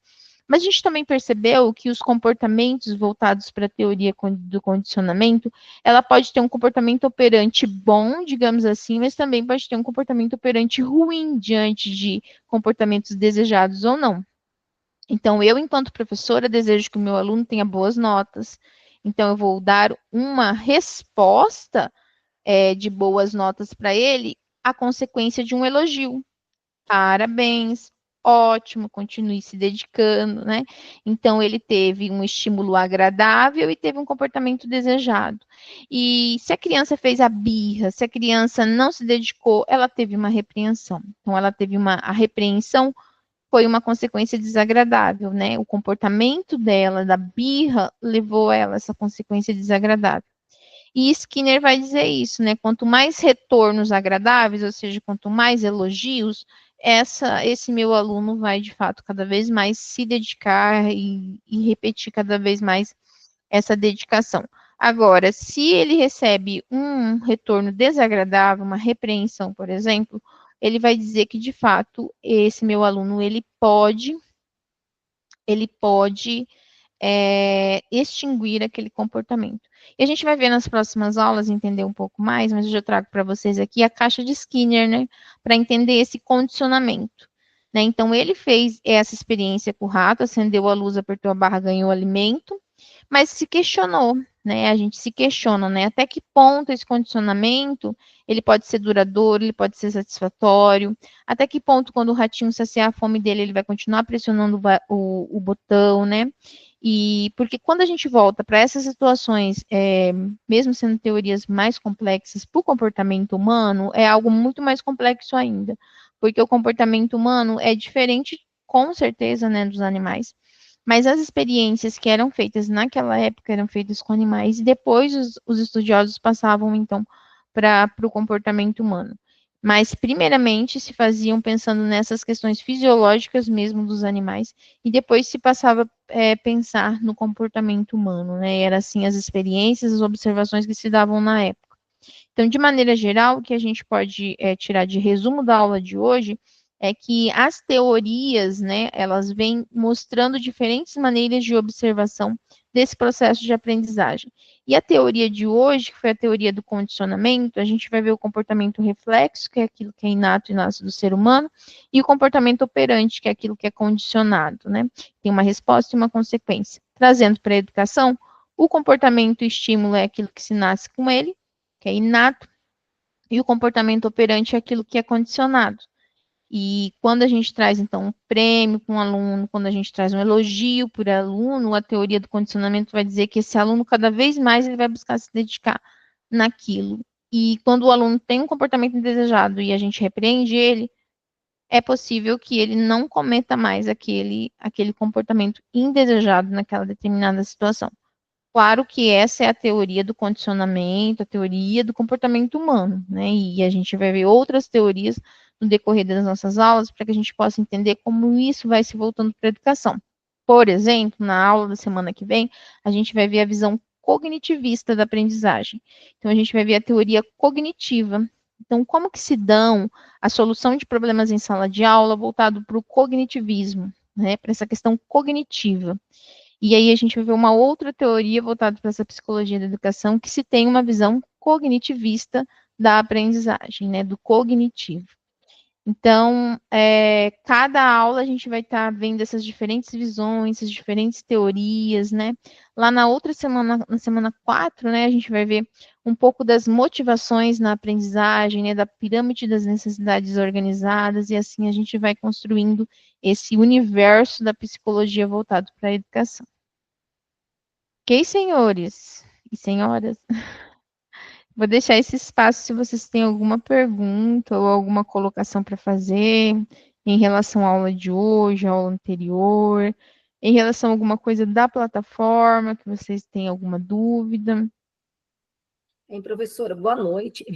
Mas a gente também percebeu que os comportamentos voltados para a teoria do condicionamento, ela pode ter um comportamento operante bom, digamos assim, mas também pode ter um comportamento operante ruim diante de comportamentos desejados ou não. Então, eu, enquanto professora, desejo que o meu aluno tenha boas notas. Então, eu vou dar uma resposta de boas notas para ele, a consequência de um elogio. Parabéns, ótimo, continue se dedicando, né? Então, ele teve um estímulo agradável e teve um comportamento desejado. E se a criança fez a birra, se a criança não se dedicou, ela teve uma repreensão. Então, ela teve a repreensão foi uma consequência desagradável, né? O comportamento dela, da birra, levou ela a essa consequência desagradável. E Skinner vai dizer isso, né? Quanto mais retornos agradáveis, ou seja, quanto mais elogios, esse meu aluno vai, de fato, cada vez mais se dedicar e repetir cada vez mais essa dedicação. Agora, se ele recebe um retorno desagradável, uma repreensão, por exemplo, ele vai dizer que, de fato, esse meu aluno, ele pode extinguir aquele comportamento. E a gente vai ver nas próximas aulas, entender um pouco mais, mas eu já trago para vocês aqui a caixa de Skinner, né, para entender esse condicionamento. Né? Então, ele fez essa experiência com o rato, acendeu a luz, apertou a barra, ganhou alimento, mas se questionou, né? A gente se questiona, né? Até que ponto esse condicionamento ele pode ser duradouro, ele pode ser satisfatório, até que ponto, quando o ratinho saciar a fome dele, ele vai continuar pressionando o botão, né? E porque quando a gente volta para essas situações, mesmo sendo teorias mais complexas para o comportamento humano, é algo muito mais complexo ainda, porque o comportamento humano é diferente, com certeza, né, dos animais. Mas as experiências que eram feitas naquela época eram feitas com animais, e depois os estudiosos passavam, então, para o comportamento humano. Mas, primeiramente, se faziam pensando nessas questões fisiológicas mesmo dos animais, e depois se passava a pensar no comportamento humano, né? Era assim as experiências, as observações que se davam na época. Então, de maneira geral, o que a gente pode tirar de resumo da aula de hoje é que as teorias, né, elas vêm mostrando diferentes maneiras de observação desse processo de aprendizagem. E a teoria de hoje, que foi a teoria do condicionamento, a gente vai ver o comportamento reflexo, que é aquilo que é inato e nasce do ser humano, e o comportamento operante, que é aquilo que é condicionado, né? Tem uma resposta e uma consequência. Trazendo para a educação, o comportamento e estímulo é aquilo que se nasce com ele, que é inato, e o comportamento operante é aquilo que é condicionado. E quando a gente traz, então, um prêmio para um aluno, quando a gente traz um elogio por aluno, a teoria do condicionamento vai dizer que esse aluno, cada vez mais, ele vai buscar se dedicar naquilo. E quando o aluno tem um comportamento indesejado e a gente repreende ele, é possível que ele não cometa mais aquele comportamento indesejado naquela determinada situação. Claro que essa é a teoria do condicionamento, a teoria do comportamento humano, né? E a gente vai ver outras teorias no decorrer das nossas aulas para que a gente possa entender como isso vai se voltando para a educação. Por exemplo, na aula da semana que vem, a gente vai ver a visão cognitivista da aprendizagem. Então, a gente vai ver a teoria cognitiva. Então, como que se dão a solução de problemas em sala de aula voltado para o cognitivismo, né? Para essa questão cognitiva. E aí a gente vai ver uma outra teoria voltada para essa psicologia da educação, que se tem uma visão cognitivista da aprendizagem, né, do cognitivo. Então, cada aula a gente vai estar vendo essas diferentes visões, essas diferentes teorias, né? Lá na outra semana, na semana 4, né, a gente vai ver um pouco das motivações na aprendizagem, né, da pirâmide das necessidades organizadas, e assim a gente vai construindo esse universo da psicologia voltado para a educação. Ok, senhores e senhoras? Vou deixar esse espaço se vocês têm alguma pergunta ou alguma colocação para fazer em relação à aula de hoje, à aula anterior, em relação a alguma coisa da plataforma, que vocês têm alguma dúvida. Hein, professora, boa noite.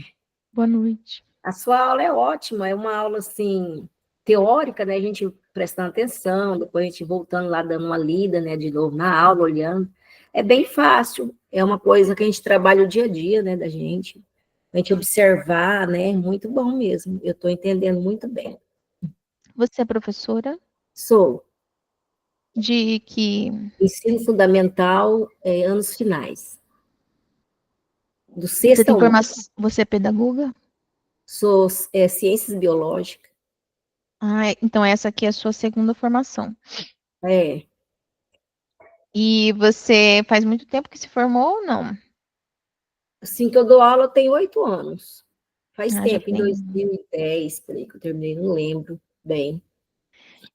Boa noite. A sua aula é ótima, é uma aula, assim, teórica, né? A gente prestando atenção, depois a gente voltando lá, dando uma lida, né, de novo na aula, olhando. É bem fácil, é uma coisa que a gente trabalha o dia a dia, né, da gente. A gente observar, né, muito bom mesmo. Eu estou entendendo muito bem. Você é professora Sou de que ensino fundamental, anos finais, do você sexto tem ao nono. formação, você é pedagoga? Sou ciências biológicas. Ah, então essa aqui é a sua segunda formação. É. E você faz muito tempo que se formou ou não? Assim que eu dou aula, tem 8 anos. Faz Ah, já tempo, em tem. 2010, por aí que eu terminei, não lembro bem.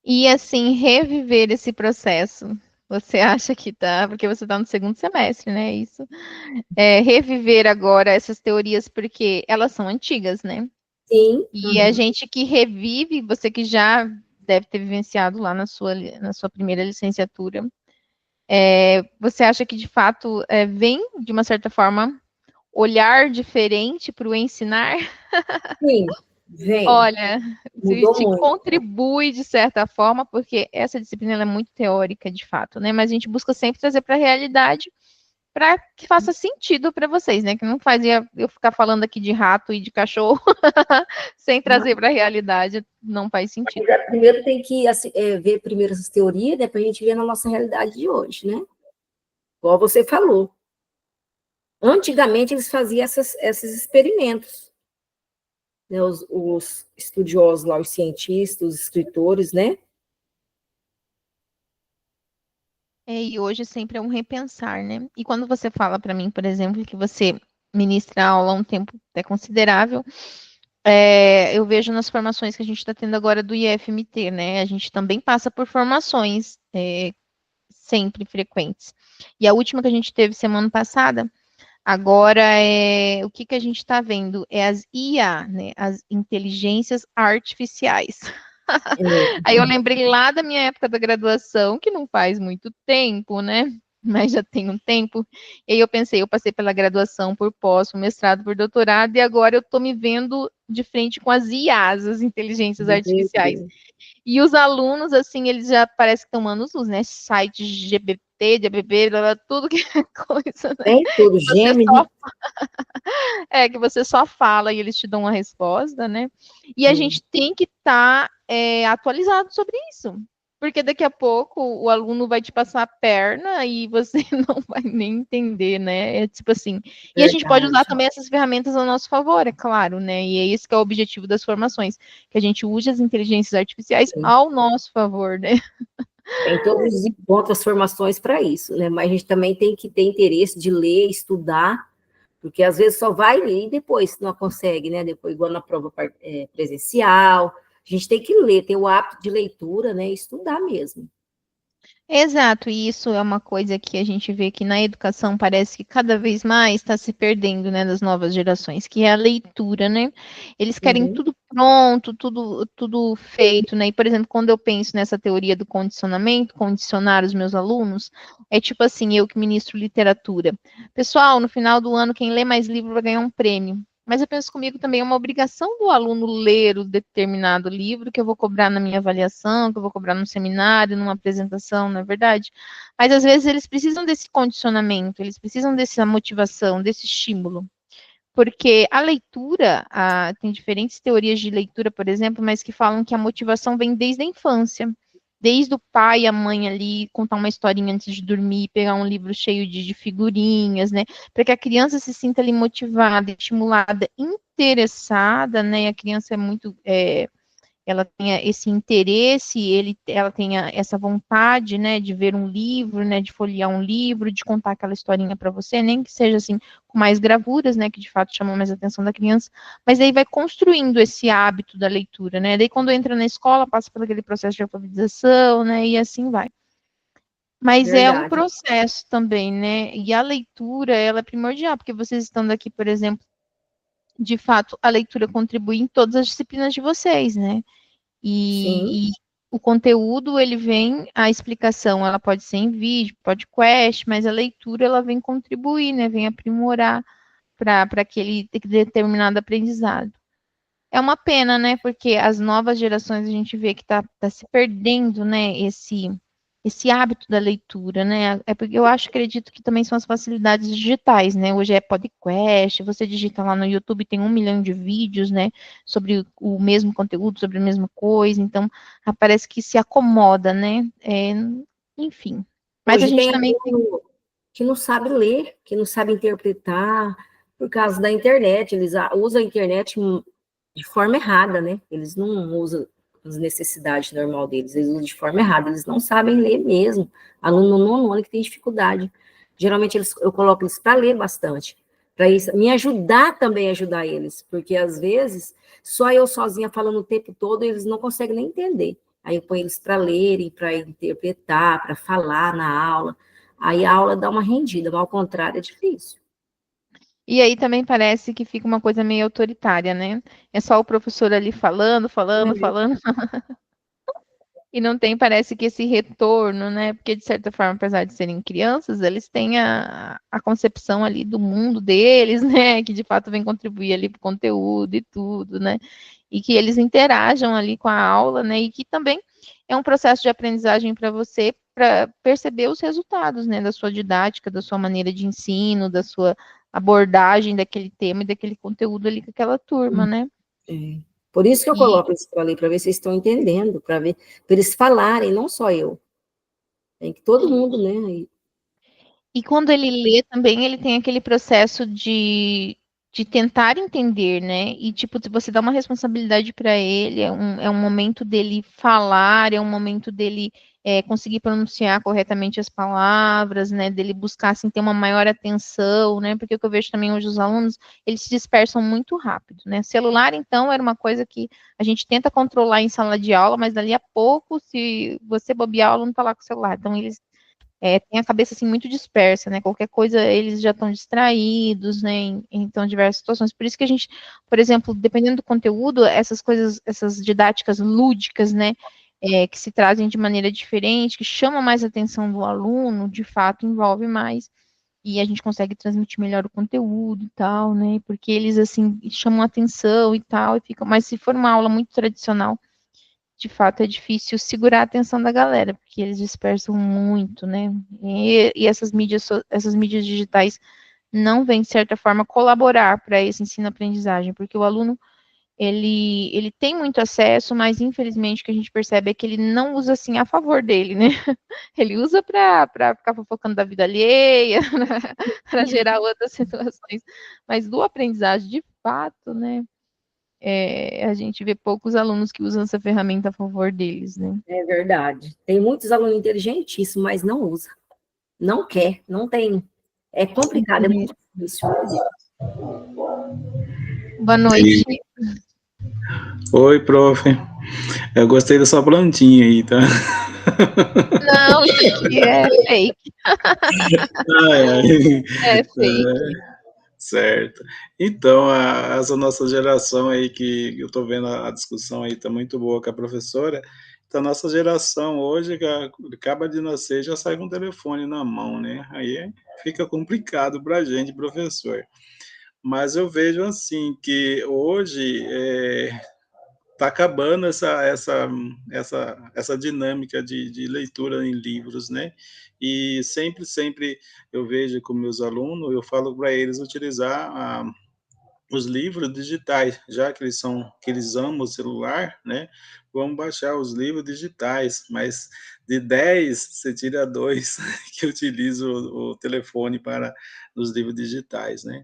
E assim, reviver esse processo, você acha que tá, porque você está no segundo semestre, né? Isso. Reviver agora essas teorias, porque elas são antigas, né? Sim, E a gente que revive, você que já deve ter vivenciado lá na sua primeira licenciatura, você acha que de fato vem, de uma certa forma, olhar diferente para o ensinar? sim, vem. Olha, se Mudou te muito. contribui de certa forma, porque essa disciplina ela é muito teórica, de fato, né? Mas a gente busca sempre trazer para a realidade para que faça sentido para vocês, né? Que não fazia eu ficar falando aqui de rato e de cachorro sem trazer para a realidade, não faz sentido. Primeiro tem que assim, ver primeiro essas teorias, né, para a gente ver na nossa realidade de hoje, né? Igual você falou. Antigamente eles faziam esses experimentos, né? Os estudiosos lá, os cientistas, os escritores, né? E hoje sempre é um repensar, né? E quando você fala para mim, por exemplo, que você ministra aula há um tempo até considerável, eu vejo nas formações que a gente está tendo agora do IFMT, né? A gente também passa por formações sempre frequentes. E a última que a gente teve semana passada, agora o que a gente está vendo? É as IA, né? As inteligências artificiais. É, Aí eu lembrei lá da minha época da graduação, que não faz muito tempo, né? Mas já tem um tempo. E aí eu pensei, eu passei pela graduação por pós, por mestrado, por doutorado, e agora eu estou me vendo de frente com as IAs, as inteligências artificiais. E os alunos, assim, eles já parecem que estão anos-luz, né? Site GBT, GBB, tudo que é coisa, né? tem tudo, Você só Gemini. que você só fala e eles te dão uma resposta, né? E a Sim, gente tem que estar atualizado sobre isso. Porque daqui a pouco o aluno vai te passar a perna e você não vai nem entender, né? É tipo assim. E a gente pode usar verdade. também essas ferramentas a nosso favor, é claro, né? E é esse que é o objetivo das formações, que a gente use as inteligências artificiais Sim. ao nosso favor, né? Tem todas as outras formações para isso, né? Mas a gente também tem que ter interesse de ler, estudar, porque às vezes só vai ler e depois não consegue, né? Depois, igual na prova presencial, a gente tem que ler, ter o hábito de leitura, né? E estudar mesmo. Exato, e isso é uma coisa que a gente vê que na educação parece que cada vez mais está se perdendo, né, das novas gerações, que é a leitura, né? Eles querem Uhum. tudo pronto, tudo feito, né? E, por exemplo, quando eu penso nessa teoria do condicionamento, condicionar os meus alunos, é tipo assim, eu que ministro literatura. Pessoal, no final do ano, quem lê mais livro vai ganhar um prêmio. Mas eu penso comigo também, é uma obrigação do aluno ler o determinado livro que eu vou cobrar na minha avaliação, que eu vou cobrar num seminário, numa apresentação, não é verdade? Mas às vezes eles precisam desse condicionamento, eles precisam dessa motivação, desse estímulo. Porque a leitura, tem diferentes teorias de leitura, por exemplo, mas que falam que a motivação vem desde a infância. Desde o pai e a mãe ali contar uma historinha antes de dormir, pegar um livro cheio de figurinhas, né? Para que a criança se sinta ali motivada, estimulada, interessada, né? A criança é muito ela tenha esse interesse, ela tenha essa vontade, né, de ver um livro, né, de folhear um livro, de contar aquela historinha para você, nem que seja assim com mais gravuras, né, que de fato chamam mais a atenção da criança, mas aí vai construindo esse hábito da leitura, né? Daí quando entra na escola passa por aquele processo de alfabetização, né, e assim vai. Mas é um Verdade. processo também, né? E a leitura, ela é primordial, porque vocês estando aqui, por exemplo, de fato, a leitura contribui em todas as disciplinas de vocês, né? Sim, E o conteúdo, ele vem, a explicação, ela pode ser em vídeo, podcast, mas a leitura, ela vem contribuir, né? Vem aprimorar para aquele determinado aprendizado. É uma pena, né? Porque as novas gerações, a gente vê que tá se perdendo, né? Esse hábito da leitura, né? É porque eu acho, acredito que também são as facilidades digitais, né? Hoje é podcast, você digita lá no YouTube, tem 1 milhão de vídeos, né? Sobre o mesmo conteúdo, sobre a mesma coisa, então parece que se acomoda, né? Enfim. Mas a hoje gente tem também tem. aluno que não sabe ler, que não sabe interpretar, por causa da internet. Eles usam a internet de forma errada, né? Eles não usam. as necessidades normais deles, eles usam de forma errada, eles não sabem ler mesmo. Aluno no nono ano que tem dificuldade. Geralmente eu coloco eles para ler bastante, para isso me ajudar também a ajudar eles, porque às vezes só eu sozinha falando o tempo todo, eles não conseguem nem entender. Aí eu ponho eles para lerem, para interpretar, para falar na aula. Aí a aula dá uma rendida, mas ao contrário é difícil. E aí também parece que fica uma coisa meio autoritária, né? É só o professor ali falando, falando, Uhum. falando, e não tem, parece que esse retorno, né? Porque, de certa forma, apesar de serem crianças, eles têm a concepção ali do mundo deles, né? Que de fato vem contribuir ali para o conteúdo e tudo, né? E que eles interajam ali com a aula, né? E que também é um processo de aprendizagem para você, para perceber os resultados, né? Da sua didática, da sua maneira de ensino, da sua abordagem daquele tema e daquele conteúdo ali com aquela turma, né? É. Por isso que eu E, coloco eles para ler, para ver se eles estão entendendo, para ver, para eles falarem, não só eu. Tem que todo mundo, né? E quando ele lê também, ele tem aquele processo de tentar entender, né? E, tipo, se você dá uma responsabilidade para ele, é um momento dele falar, é um momento dele conseguir pronunciar corretamente as palavras, né? Dele buscar, assim, ter uma maior atenção, né? Porque o que eu vejo também hoje os alunos, eles se dispersam muito rápido, né? Celular, então, era uma coisa que a gente tenta controlar em sala de aula, mas dali a pouco, se você bobear, o aluno tá lá com o celular. Então, eles tem a cabeça assim muito dispersa, né? Qualquer coisa eles já estão distraídos, né? Então, diversas situações. Por isso que a gente, por exemplo, dependendo do conteúdo, essas coisas, essas didáticas lúdicas, né? Que se trazem de maneira diferente, que chamam mais a atenção do aluno, de fato envolve mais. E a gente consegue transmitir melhor o conteúdo e tal, né? Porque eles, assim, chamam a atenção e tal, e ficam. Mas se for uma aula muito tradicional, de fato é difícil segurar a atenção da galera, porque eles dispersam muito, né? E essas mídias digitais não vêm, de certa forma, colaborar para esse ensino-aprendizagem, porque o aluno, ele tem muito acesso, mas infelizmente o que a gente percebe é que ele não usa assim a favor dele, né? Ele usa para ficar fofocando da vida alheia, para gerar outras situações, mas do aprendizagem de fato, né? A gente vê poucos alunos que usam essa ferramenta a favor deles, né? É verdade. Tem muitos alunos inteligentíssimos, mas não usa. Não quer, não tem. É complicado, é muito difícil. Boa E, noite. oi, prof. Eu gostei da sua plantinha aí, tá? Não, isso aqui é fake. Ai, ai. É fake. Certo. Então, essa nossa geração aí, que eu tô vendo a discussão aí, tá muito boa com a professora. Então, nossa geração hoje, que acaba de nascer, já sai com o telefone na mão, né? Aí fica complicado pra gente, professor. Mas eu vejo assim que hoje está acabando essa dinâmica de leitura em livros, né? E sempre eu vejo com meus alunos, eu falo para eles utilizar os livros digitais, já que eles amam o celular, né? Vamos baixar os livros digitais, mas de 10 você tira 2 que utilizam o telefone para os livros digitais, né?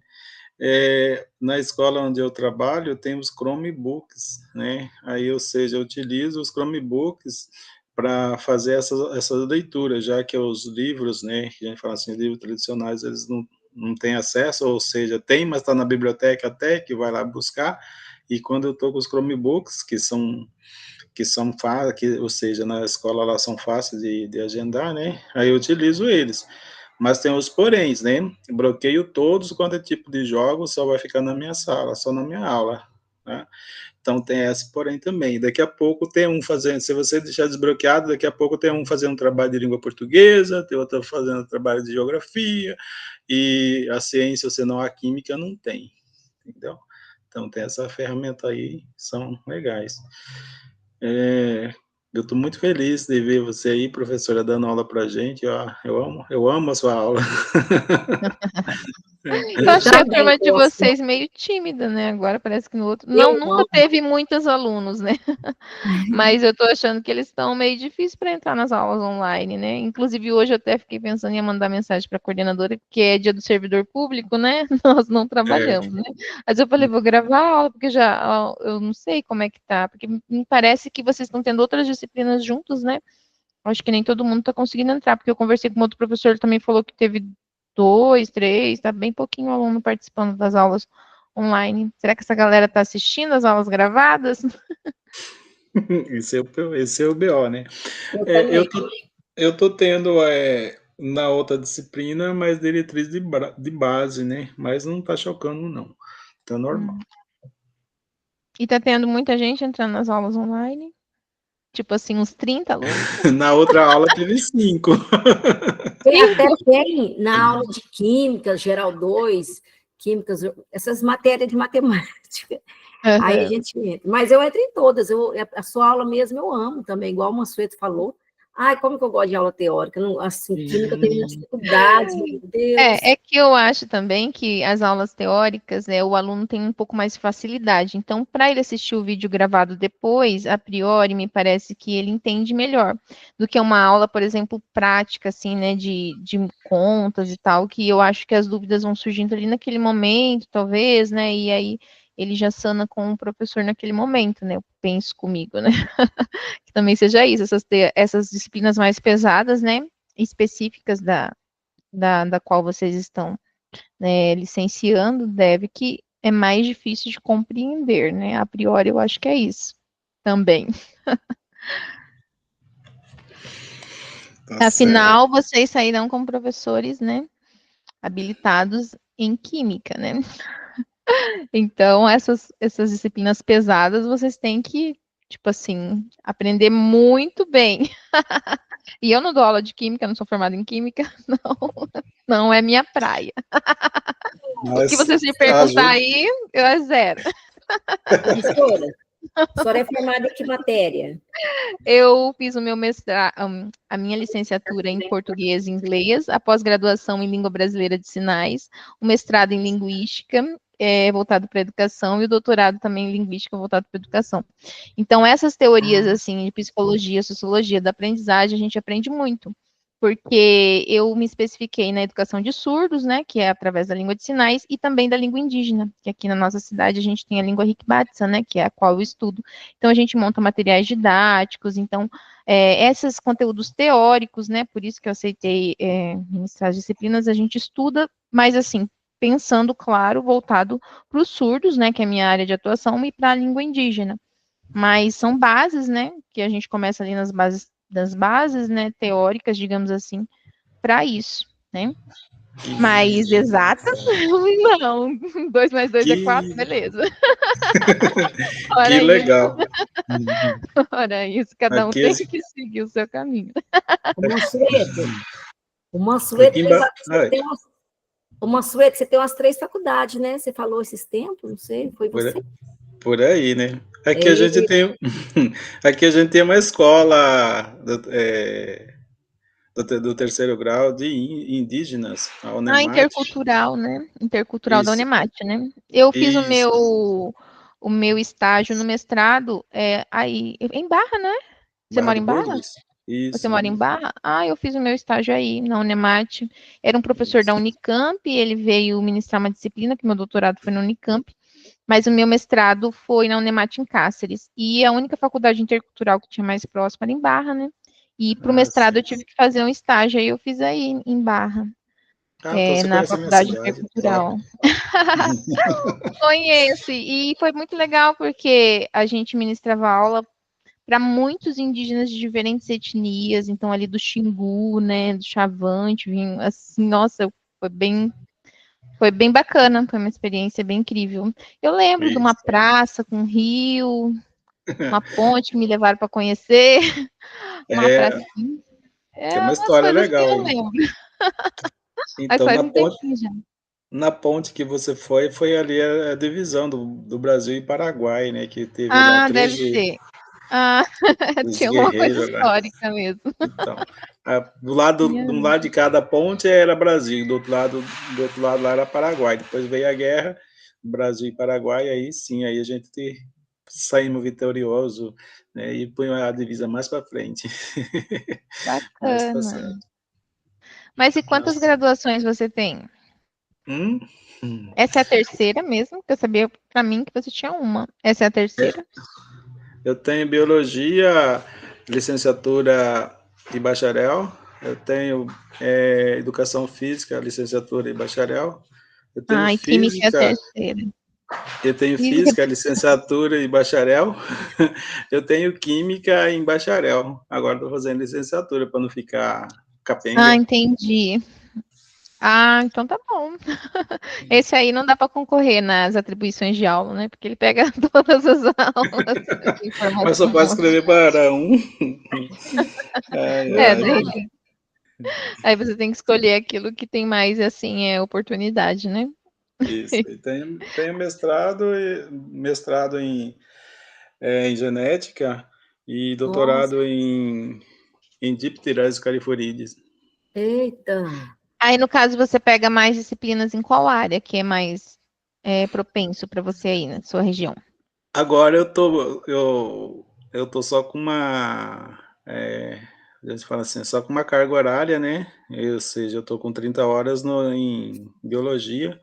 Na escola onde eu trabalho, tem os Chromebooks, né? Aí, ou seja, eu utilizo os Chromebooks para fazer essa leitura, já que os livros, né, que a gente fala assim, livros tradicionais, eles não têm acesso, ou seja, tem, mas está na biblioteca até, que vai lá buscar, e quando eu estou com os Chromebooks, ou seja, na escola lá são fáceis de agendar, né? Aí eu utilizo eles. Mas tem os poréns, né? Bloqueio todos quanto é tipo de jogos, só vai ficar na minha sala, só na minha aula, né? Então tem esse porém também. Daqui a pouco tem um fazendo, se você deixar desbloqueado, daqui a pouco tem um fazendo trabalho de língua portuguesa, tem outro fazendo trabalho de geografia, e a ciência, ou senão a química, não tem, entendeu? Então tem essa ferramenta aí, são legais. Eu estou muito feliz de ver você aí, professora, dando aula para a gente. Eu amo a sua aula. Eu achei a também turma de gosto. vocês meio tímida, né? Agora parece que no outro. Eu Não, nunca amo. teve muitos alunos, né? Mas eu tô achando que eles estão meio difíceis para entrar nas aulas online, né? Inclusive, hoje eu até fiquei pensando em mandar mensagem para a coordenadora, porque é dia do servidor público, né? Nós não É, trabalhamos, né? Mas eu falei, vou gravar a aula, porque já eu não sei como é que tá, porque me parece que vocês estão tendo outras disciplinas juntos, né? Acho que nem todo mundo está conseguindo entrar, porque eu conversei com outro professor, ele também falou que teve 2, 3, tá bem pouquinho aluno participando das aulas online. Será que essa galera está assistindo as aulas gravadas? esse é o BO, né? Eu É, também. eu tô tendo na outra disciplina mais diretriz de base, né? Mas não tá chocando, não. Tá normal. E tá tendo muita gente entrando nas aulas online? Tipo assim, uns 30 alunos? Na outra aula teve 5. Até tem na aula de química, geral 2, químicas, essas matérias de matemática. Aí a Uhum. gente entra. Mas eu entro em todas. A sua aula mesmo eu amo também, igual o Mansueto falou. Ai, como que eu gosto de aula teórica? Não, assim, química eu tenho muita dificuldade, meu Deus. É que eu acho também que as aulas teóricas, né, o aluno tem um pouco mais de facilidade. Então, para ele assistir o vídeo gravado depois, a priori, me parece que ele entende melhor do que uma aula, por exemplo, prática, assim, né, de contas e tal, que eu acho que as dúvidas vão surgindo ali naquele momento, talvez, né, e aí ele já sana com o professor naquele momento, né, eu penso comigo, né, que também seja isso, essas disciplinas mais pesadas, né, específicas da qual vocês estão, né, licenciando, deve que é mais difícil de compreender, né? A priori, eu acho que é isso também. Tá certo. Afinal, vocês sairão como professores, né, habilitados em química, né? Então, essas disciplinas pesadas, vocês têm que, tipo assim, aprender muito bem. E eu não dou aula de química, não sou formada em química, não é minha praia. O que Mas vocês me perguntar ajuda. aí, eu é zero. Professora, a senhora é formada em que matéria? Eu fiz o meu mestrado, a minha licenciatura em português e inglês, a pós-graduação em língua brasileira de sinais, o mestrado em linguística, voltado para a educação, e o doutorado também em linguística, voltado para a educação. Então, essas teorias, assim, de psicologia, sociologia da aprendizagem, a gente aprende muito, porque eu me especifiquei na educação de surdos, né, que é através da língua de sinais, e também da língua indígena, que aqui na nossa cidade a gente tem a língua Rikbatsa, né, que é a qual eu estudo. Então, a gente monta materiais didáticos, então, esses conteúdos teóricos, né, por isso que eu aceitei ministrar as disciplinas, a gente estuda, mas, assim, pensando, claro, voltado para os surdos, né, que é a minha área de atuação, e para a língua indígena. Mas são bases, né, que a gente começa ali nas bases, das bases, né, teóricas, digamos assim, para isso, né. Mas exatas, não. 2 mais 2 é 4, Que, beleza. que Ora isso. legal. Uhum. Ora isso, cada um Aqui, tem que seguir o seu caminho. O Mansueto. O Mansueto aqui tem, embaixo. o Mansueto, você tem umas 3 faculdades, né? Você falou esses tempos, não sei, foi você? Por aí, né? Aqui a gente É, tem, aqui a gente tem uma escola do terceiro grau de indígenas, a Ah, Unemat. intercultural, né? Intercultural da Isso, Unemat, né? Eu fiz isso. o meu estágio no mestrado aí em Barra, né? Você Barra mora do em Barra? Purus. Você Isso. mora em Barra? Ah, eu fiz o meu estágio aí, na Unemat. Era um professor da Isso. Unicamp, ele veio ministrar uma disciplina, que meu doutorado foi na Unicamp, mas o meu mestrado foi na Unemat em Cáceres. E a única faculdade intercultural que tinha mais próxima era em Barra, né? E para o Ah, mestrado eu sim. tive que fazer um estágio, aí eu fiz aí em Barra, Ah, então você na conhece a minha faculdade cidade. Top. intercultural. Conheço, e foi muito legal porque a gente ministrava aula para muitos indígenas de diferentes etnias, então ali do Xingu, né, do Xavante, assim, nossa, foi bem bacana, foi uma experiência bem incrível. Eu lembro de uma Isso. praça com um rio, uma ponte que me levaram para conhecer, uma É, pracinha, tem uma umas história coisas que legal eu aí. lembro, mas Então, faz um tempinho já. na ponte que você foi ali a divisão do Brasil e Paraguai, né? Que teve lá Ah, deve 13 ser. Ah, os tinha alguma coisa guerreiros lá. histórica mesmo. Então, Do lado de cada ponte era Brasil, do outro lado lá era Paraguai. Depois veio a guerra, Brasil e Paraguai, aí sim, aí a gente saímos vitorioso, né, e põe a divisa mais para frente. Mas tá Bacana. certo. Mas e quantas graduações você tem? Essa é a terceira mesmo? Que eu sabia para mim que você tinha uma. Essa é a terceira? Eu tenho biologia, licenciatura e bacharel. Eu tenho educação física, licenciatura e bacharel. Eu tenho E química é a física. terceira. Eu tenho Física. física, licenciatura e bacharel. Eu tenho química em bacharel. Agora estou fazendo licenciatura para não ficar capenga. Entendi. Então tá bom. Esse aí não dá para concorrer nas atribuições de aula, né? Porque ele pega todas as aulas. Mas só pode escrever para um. Daí, aí você tem que escolher aquilo que tem mais, assim, oportunidade, né? Isso. E tenho mestrado em genética e doutorado em Dipteras cariforides. Eita! Aí, no caso, você pega mais disciplinas em qual área que é mais propenso para você aí na sua região? Agora eu tô só com uma, a gente fala assim, só com uma carga horária, né? Ou seja, eu tô com 30 horas em biologia,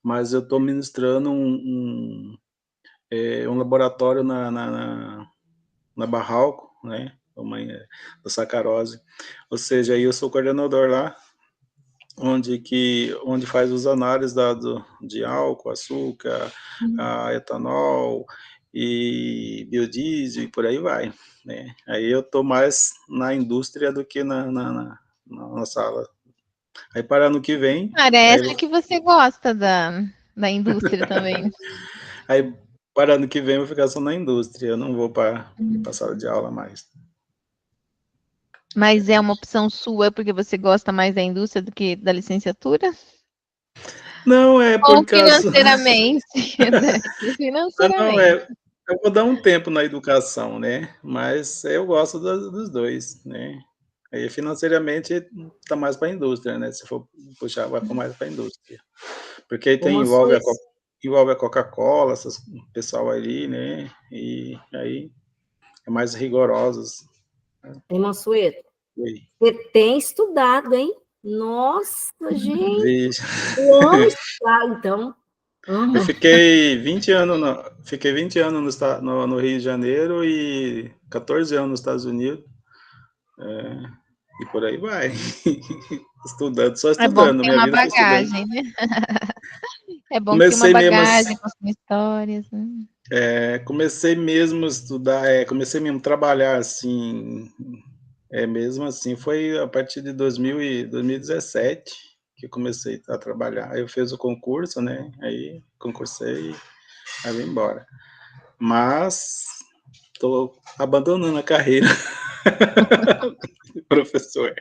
mas eu tô ministrando um laboratório na Barralco, né? Da sacarose. Ou seja, aí eu sou coordenador lá, onde faz os análises de álcool, açúcar, etanol e biodiesel e por aí vai, né? Aí eu tô mais na indústria do que na sala. Aí para ano que vem... Parece que você gosta da indústria também. Aí para ano que vem eu vou ficar só na indústria, eu não vou para a sala de aula mais. Mas é uma opção sua porque você gosta mais da indústria do que da licenciatura? Não, é Ou por causa... financeiramente? Não, Financeiramente. eu vou dar um tempo na educação, né? Mas eu gosto dos dois, né? Aí financeiramente tá mais para a indústria, né? Se for puxar, vai mais para a indústria. Porque aí envolve a Coca-Cola, essas pessoal ali, né? E aí é mais rigorosos. Hein, Mansueto? Oi. Você tem estudado, hein? Nossa, gente! Vixe. Eu amo estudar, então. Amo. Eu fiquei 20 anos no Rio de Janeiro e 14 anos nos Estados Unidos. E por aí vai. Só É bom que estudando, tem minha uma vida foi estudando. bagagem, né? É bom que tem uma Comecei mesmo, bagagem com suas histórias, né? comecei mesmo a estudar, comecei mesmo a trabalhar assim, mesmo assim, foi a partir de 2017 que eu comecei a trabalhar. Aí eu fiz o concurso, né? Aí concursei, aí vim embora. Mas estou abandonando a carreira. Professor.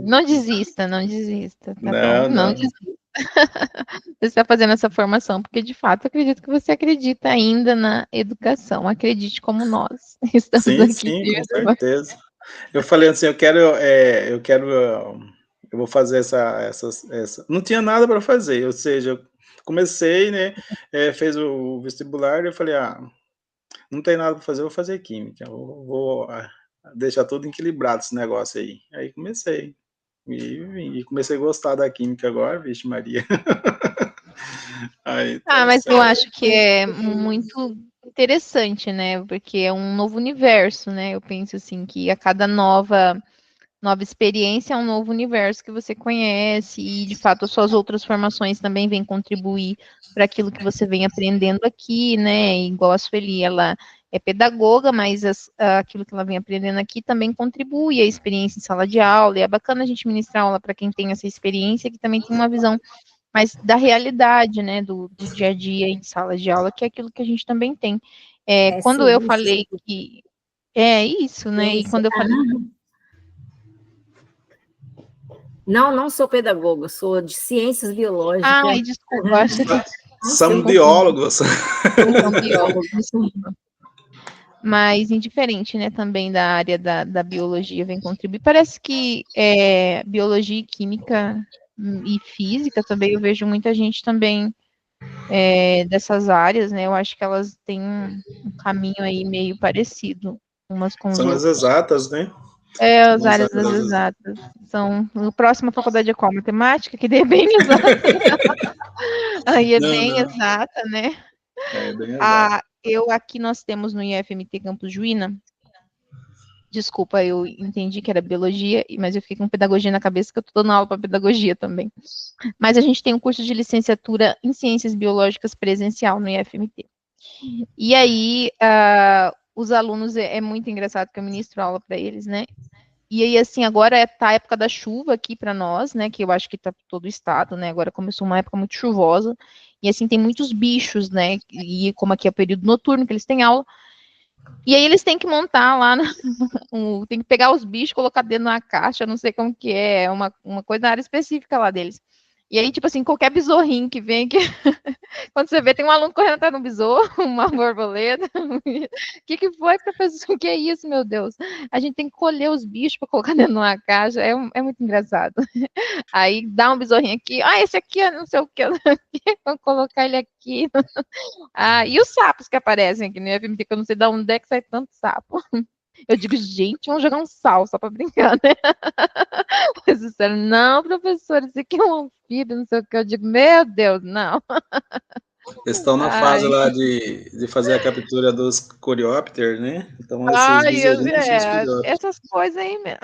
Não desista, não desista, tá bom? Não Não. desista. Você está fazendo essa formação porque, de fato, acredito que você acredita ainda na educação. Acredite como nós estamos aqui. Sim, com certeza. Eu falei assim, eu vou fazer essa... Não tinha nada para fazer, ou seja, eu comecei, né, fez o vestibular, e eu falei, não tem nada para fazer, eu vou fazer química, vou deixar tudo equilibrado esse negócio aí. Aí comecei, e comecei a gostar da química agora, vixe Maria. Aí, mas eu acho que é muito interessante, né? Porque é um novo universo, né? Eu penso assim que a cada nova experiência é um novo universo que você conhece e, de fato, as suas outras formações também vêm contribuir para aquilo que você vem aprendendo aqui, né? Igual a Sueli, ela é pedagoga, mas aquilo que ela vem aprendendo aqui também contribui à experiência em sala de aula, e é bacana a gente ministrar aula para quem tem essa experiência, que também tem uma visão mais da realidade, né, do dia a dia em sala de aula, que é aquilo que a gente também tem. Quando sim, eu falei sim. que... É isso, né? E quando eu falei... Não sou pedagoga, sou de ciências biológicas. Ai, desculpa, acho que são biólogos. são biólogos. mas indiferente, né, também da área da biologia vem contribuir. Parece que biologia e química e física também, eu vejo muita gente também dessas áreas, né, eu acho que elas têm um caminho aí meio parecido umas com os São as outros. exatas, né? As São as áreas áreas das das exatas. São, a próxima faculdade é qual? Matemática, que é bem exata. Aí é Não, bem não, exata, né? é bem exato. Aqui nós temos no IFMT Campus Juína, desculpa, eu entendi que era biologia, mas eu fiquei com pedagogia na cabeça, que eu estou dando aula para pedagogia também. Mas a gente tem um curso de licenciatura em ciências biológicas presencial no IFMT. E aí, os alunos, é muito engraçado que eu ministro aula para eles, né? E aí, assim, agora tá a época da chuva aqui para nós, né? Que eu acho que tá todo o estado, né? Agora começou uma época muito chuvosa. E assim, tem muitos bichos, né? E como aqui é o período noturno que eles têm aula. E aí eles têm que montar lá, tem que pegar os bichos, colocar dentro de uma caixa, não sei como que é uma coisa na área específica lá deles. E aí, tipo assim, qualquer besorrinho que vem, quando você vê, tem um aluno correndo atrás de um besouro, uma borboleta. O que foi, professor? O que é isso, meu Deus? A gente tem que colher os bichos para colocar dentro de uma caixa. É muito engraçado. Aí dá um besorrinho aqui. Esse aqui é não sei o que. Vou colocar ele aqui. E os sapos que aparecem aqui no IFMT, que eu não sei de onde é que sai tanto sapo. Eu digo, gente, vamos jogar um sal só para brincar, né? Eles disseram, não, professor, isso aqui é um anfíbio, não sei o que. Eu digo, meu Deus, não. Eles estão na fase Ai, lá de fazer a captura dos coreópteros, né? Então, esses ai, besourinhos são os coreópteros. essas coisas aí mesmo.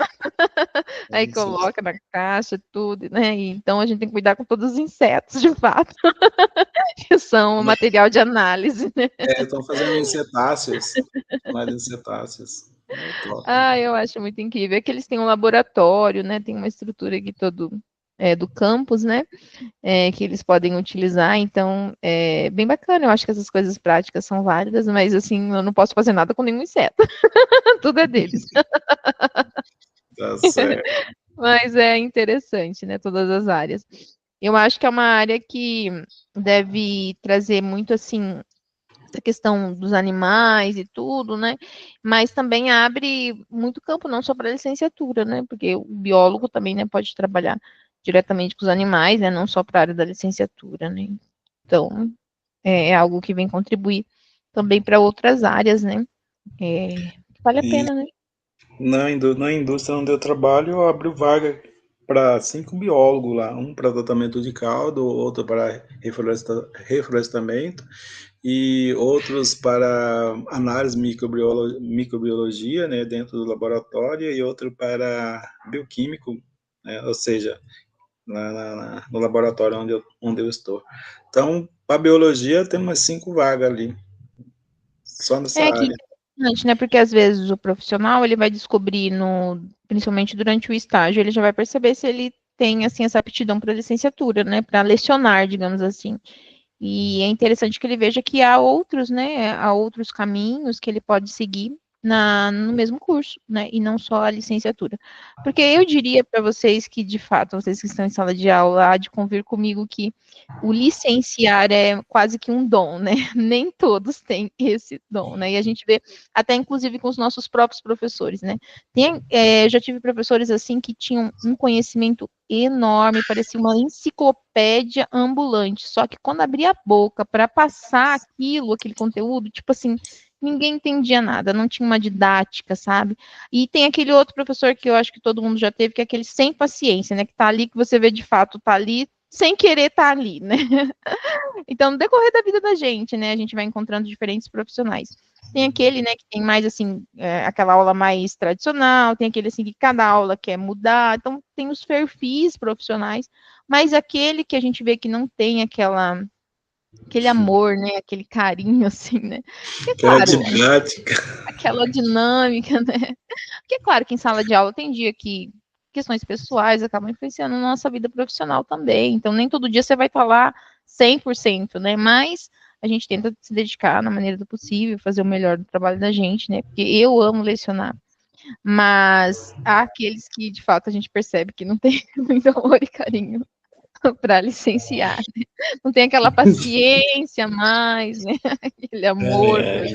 Aí coloca na caixa, tudo, né? E então a gente tem que cuidar com todos os insetos, de fato, que são material de análise, né? Estão fazendo em cetáceos, mais em cetáceos. É top. Eu acho muito incrível. É que eles têm um laboratório, né? Tem uma estrutura aqui todo do campus, né? Que eles podem utilizar, então é bem bacana. Eu acho que essas coisas práticas são válidas, mas assim, eu não posso fazer nada com nenhum inseto. Tudo é deles. Tá certo. Mas é interessante, né? Todas as áreas. Eu acho que é uma área que deve trazer muito assim essa questão dos animais e tudo, né? Mas também abre muito campo, não só para licenciatura, né? Porque o biólogo também, né, pode trabalhar diretamente com os animais, né? Não só para a área da licenciatura, né? Então, é algo que vem contribuir também para outras áreas, né? Vale a E pena, né? na indústria onde eu trabalho, abriu vaga para 5 biólogos lá, um para tratamento de caldo, outro para reflorestamento e outros para análise microbiologia, né, dentro do laboratório e outro para bioquímico, né, ou seja, no laboratório onde eu estou. Então, para biologia tem umas 5 vagas ali, só nessa Que área. interessante, né? Porque às vezes o profissional ele vai descobrir principalmente durante o estágio, ele já vai perceber se ele tem assim essa aptidão para licenciatura, né? Para lecionar, digamos assim. E é interessante que ele veja que há outros, né? Há outros caminhos que ele pode seguir no mesmo curso, né? E não só a licenciatura. Porque eu diria para vocês que, de fato, vocês que estão em sala de aula, há de convir comigo que o licenciar é quase que um dom, né? Nem todos têm esse dom, né? E a gente vê até, inclusive, com os nossos próprios professores, né? Eu já tive professores assim que tinham um conhecimento enorme, parecia uma enciclopédia ambulante. Só que quando abria a boca para passar aquele conteúdo, tipo assim, ninguém entendia nada, não tinha uma didática, sabe? E tem aquele outro professor que eu acho que todo mundo já teve, que é aquele sem paciência, né? Que tá ali, que você vê de fato, tá ali, sem querer tá ali, né? Então, no decorrer da vida da gente, né, a gente vai encontrando diferentes profissionais. Tem aquele, né, que tem mais, assim, aquela aula mais tradicional, tem aquele, assim, que cada aula quer mudar, então tem os perfis profissionais, mas aquele que a gente vê que não tem aquele amor, né, aquele carinho, assim, né, que é Aquela claro, didática. aquela dinâmica, né, porque é claro que em sala de aula tem dia que questões pessoais acabam influenciando na nossa vida profissional também, então nem todo dia você vai estar lá 100%, né, mas a gente tenta se dedicar na maneira do possível, fazer o melhor do trabalho da gente, né, porque eu amo lecionar, mas há aqueles que, de fato, a gente percebe que não tem muito amor e carinho para licenciar, né? Não tem aquela paciência mais, né, aquele amor, É,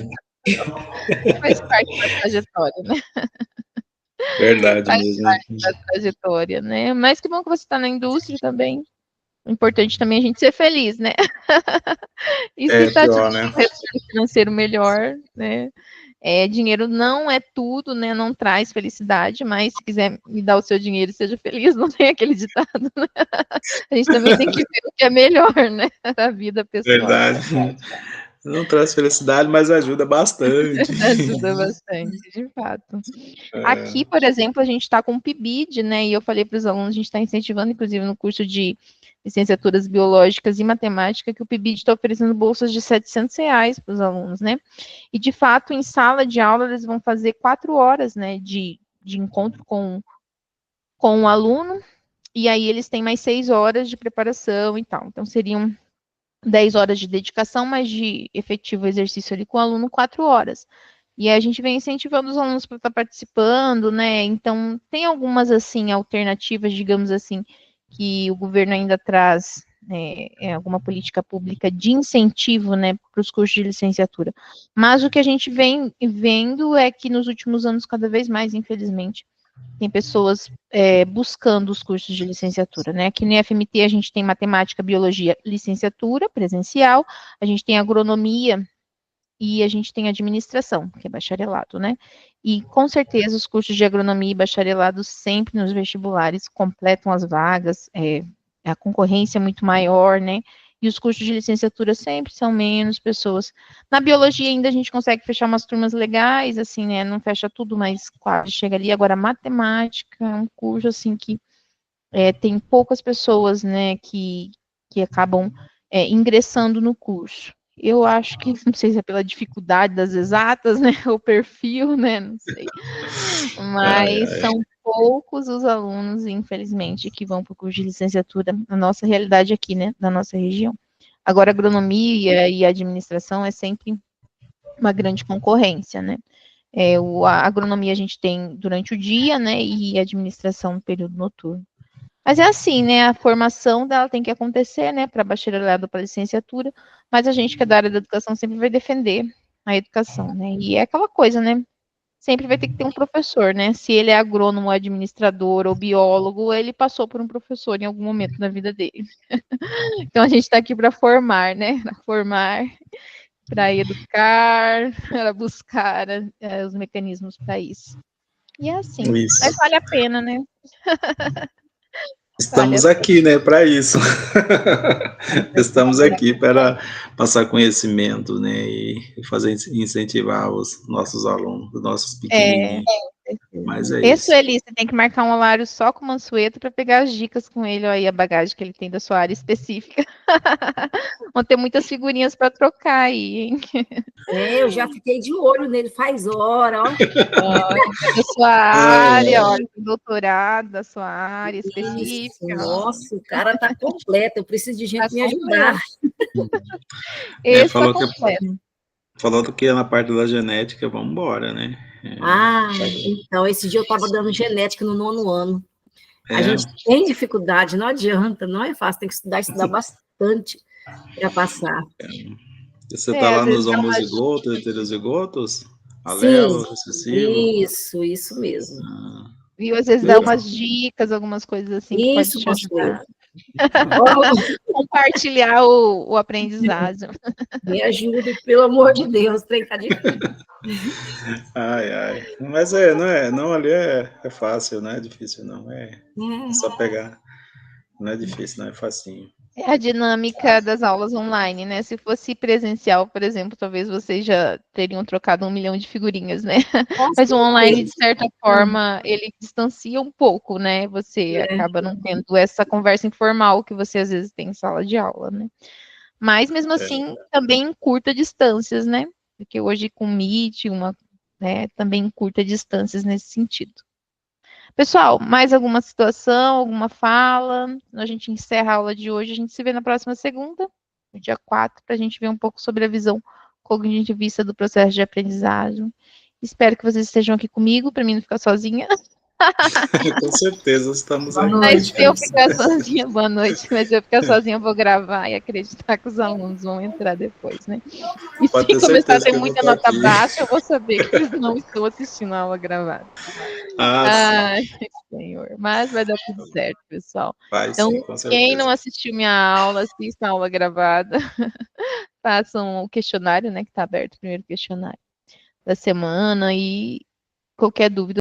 Faz parte da trajetória, né? Verdade Faz mesmo, hein? parte da trajetória, né? Mas que bom que você está na indústria também. O importante também é a gente ser feliz, né? E se É está te pior, dando né? um retorno financeiro melhor, né? Dinheiro não é tudo, né? Não traz felicidade, mas se quiser me dar o seu dinheiro, seja feliz, não tem aquele ditado, né? A gente também tem que ver o que é melhor, né? Da vida pessoal. Verdade. Não traz felicidade, mas ajuda bastante. Ajuda bastante, de fato. É, Aqui, por exemplo, a gente está com o PIBID, né? E eu falei para os alunos, a gente está incentivando, inclusive, no curso de licenciaturas biológicas e matemática, que o PIBID está oferecendo bolsas de R$ 700 para os alunos, né? E, de fato, em sala de aula, eles vão fazer 4 horas, né, de encontro com o aluno, e aí eles têm mais 6 horas de preparação e tal. Então, seriam 10 horas de dedicação, mas de efetivo exercício ali com o aluno, 4 horas. E aí a gente vem incentivando os alunos para estar participando, né? Então, tem algumas, assim, alternativas, digamos assim, que o governo ainda traz, alguma política pública de incentivo, né, para os cursos de licenciatura. Mas o que a gente vem vendo é que nos últimos anos, cada vez mais, infelizmente, tem pessoas buscando os cursos de licenciatura, né? Aqui no IFMT a gente tem matemática, biologia, licenciatura presencial, a gente tem agronomia e a gente tem administração, que é bacharelado, né? E com certeza os cursos de agronomia e bacharelado sempre nos vestibulares completam as vagas, a concorrência é muito maior, né? E os cursos de licenciatura sempre são menos pessoas. Na biologia ainda a gente consegue fechar umas turmas legais, assim, né? Não fecha tudo, mas quase chega ali. Agora, matemática é um curso, assim, que tem poucas pessoas, né, que acabam ingressando no curso. Eu acho que, não sei se é pela dificuldade das exatas, né, o perfil, né, não sei. ai, Mas ai. são poucos os alunos, infelizmente, que vão para o curso de licenciatura, na nossa realidade aqui, né, da nossa região. Agora, agronomia e administração é sempre uma grande concorrência, né. A agronomia a gente tem durante o dia, né, e a administração no período noturno. Mas é assim, né? A formação dela tem que acontecer, né? Para bacharelado, para licenciatura, mas a gente que é da área da educação sempre vai defender a educação, né? E é aquela coisa, né? Sempre vai ter que ter um professor, né? Se ele é agrônomo, administrador ou biólogo, ele passou por um professor em algum momento da vida dele. Então a gente está aqui para formar, né? Para formar, para educar, para buscar os mecanismos para isso. E é assim. Mas Isso. vale a pena, né? Vale a Estamos pena. aqui, né, para isso. Estamos Para aqui para passar conhecimento, né, e fazer incentivar os nossos alunos, os nossos É, pequenininhos. Mas é e isso. Sueli, você tem que marcar um horário só com o Mansueto para pegar as dicas com ele, aí a bagagem que ele tem da sua área específica. Vão ter muitas figurinhas para trocar aí, hein? Eu já fiquei de olho nele faz hora, ó. Da sua Ai, área, ai. olha, doutorado da sua área Isso, específica, ó, nossa, o cara tá completo, eu preciso de tá gente me ajudar. completo. É, Esse tá completo. falou que na parte da genética, vamos embora, né? Ah, então, esse dia eu estava dando genética no 9º ano. A É, gente tem dificuldade, não adianta, não é fácil, tem que estudar bastante para passar. você está Às lá vezes nos dá uma homozigotos, heterozigotos, Sim, alelo, recessivo. isso mesmo. Ah, viu? Às vezes dá legal. umas dicas, algumas coisas assim que pode Isso, te ajudar. Consuelo. Oh, Compartilhar o aprendizado. me ajude, pelo amor de Deus, o trem tá difícil. Ai, ai. Mas não, ali é fácil, não é difícil, não. É só pegar. Não é difícil, não é facinho. É a dinâmica das aulas online, né? Se fosse presencial, por exemplo, talvez vocês já teriam trocado 1 milhão de figurinhas, né? Com Mas o online, de certeza. certa forma, ele distancia um pouco, né? Você É, acaba não tendo essa conversa informal que você às vezes tem em sala de aula, né? Mas mesmo É. assim, também em curta distâncias, né? Porque hoje com Meet, também em curta distâncias nesse sentido. Pessoal, mais alguma situação, alguma fala? A gente encerra a aula de hoje. A gente se vê na próxima segunda, no dia 4, para a gente ver um pouco sobre a visão cognitivista do processo de aprendizagem. Espero que vocês estejam aqui comigo, para mim não ficar sozinha. Com certeza, estamos Boa aqui. Mas noite. se eu ficar sozinha, boa noite, mas se eu ficar sozinha, eu vou gravar e acreditar que os alunos vão entrar depois, né? E Pode se ter começar a certeza ter que eu vou muita estar nota aqui. baixa, eu vou saber que eles não estão assistindo a aula gravada. Ah, sim. Ai, Senhor. Mas vai dar tudo certo, pessoal. Vai Então, sim, com quem não certeza. assistiu minha aula, assista a aula gravada. Façam o questionário, né? Que está aberto, o primeiro questionário da semana. E qualquer dúvida,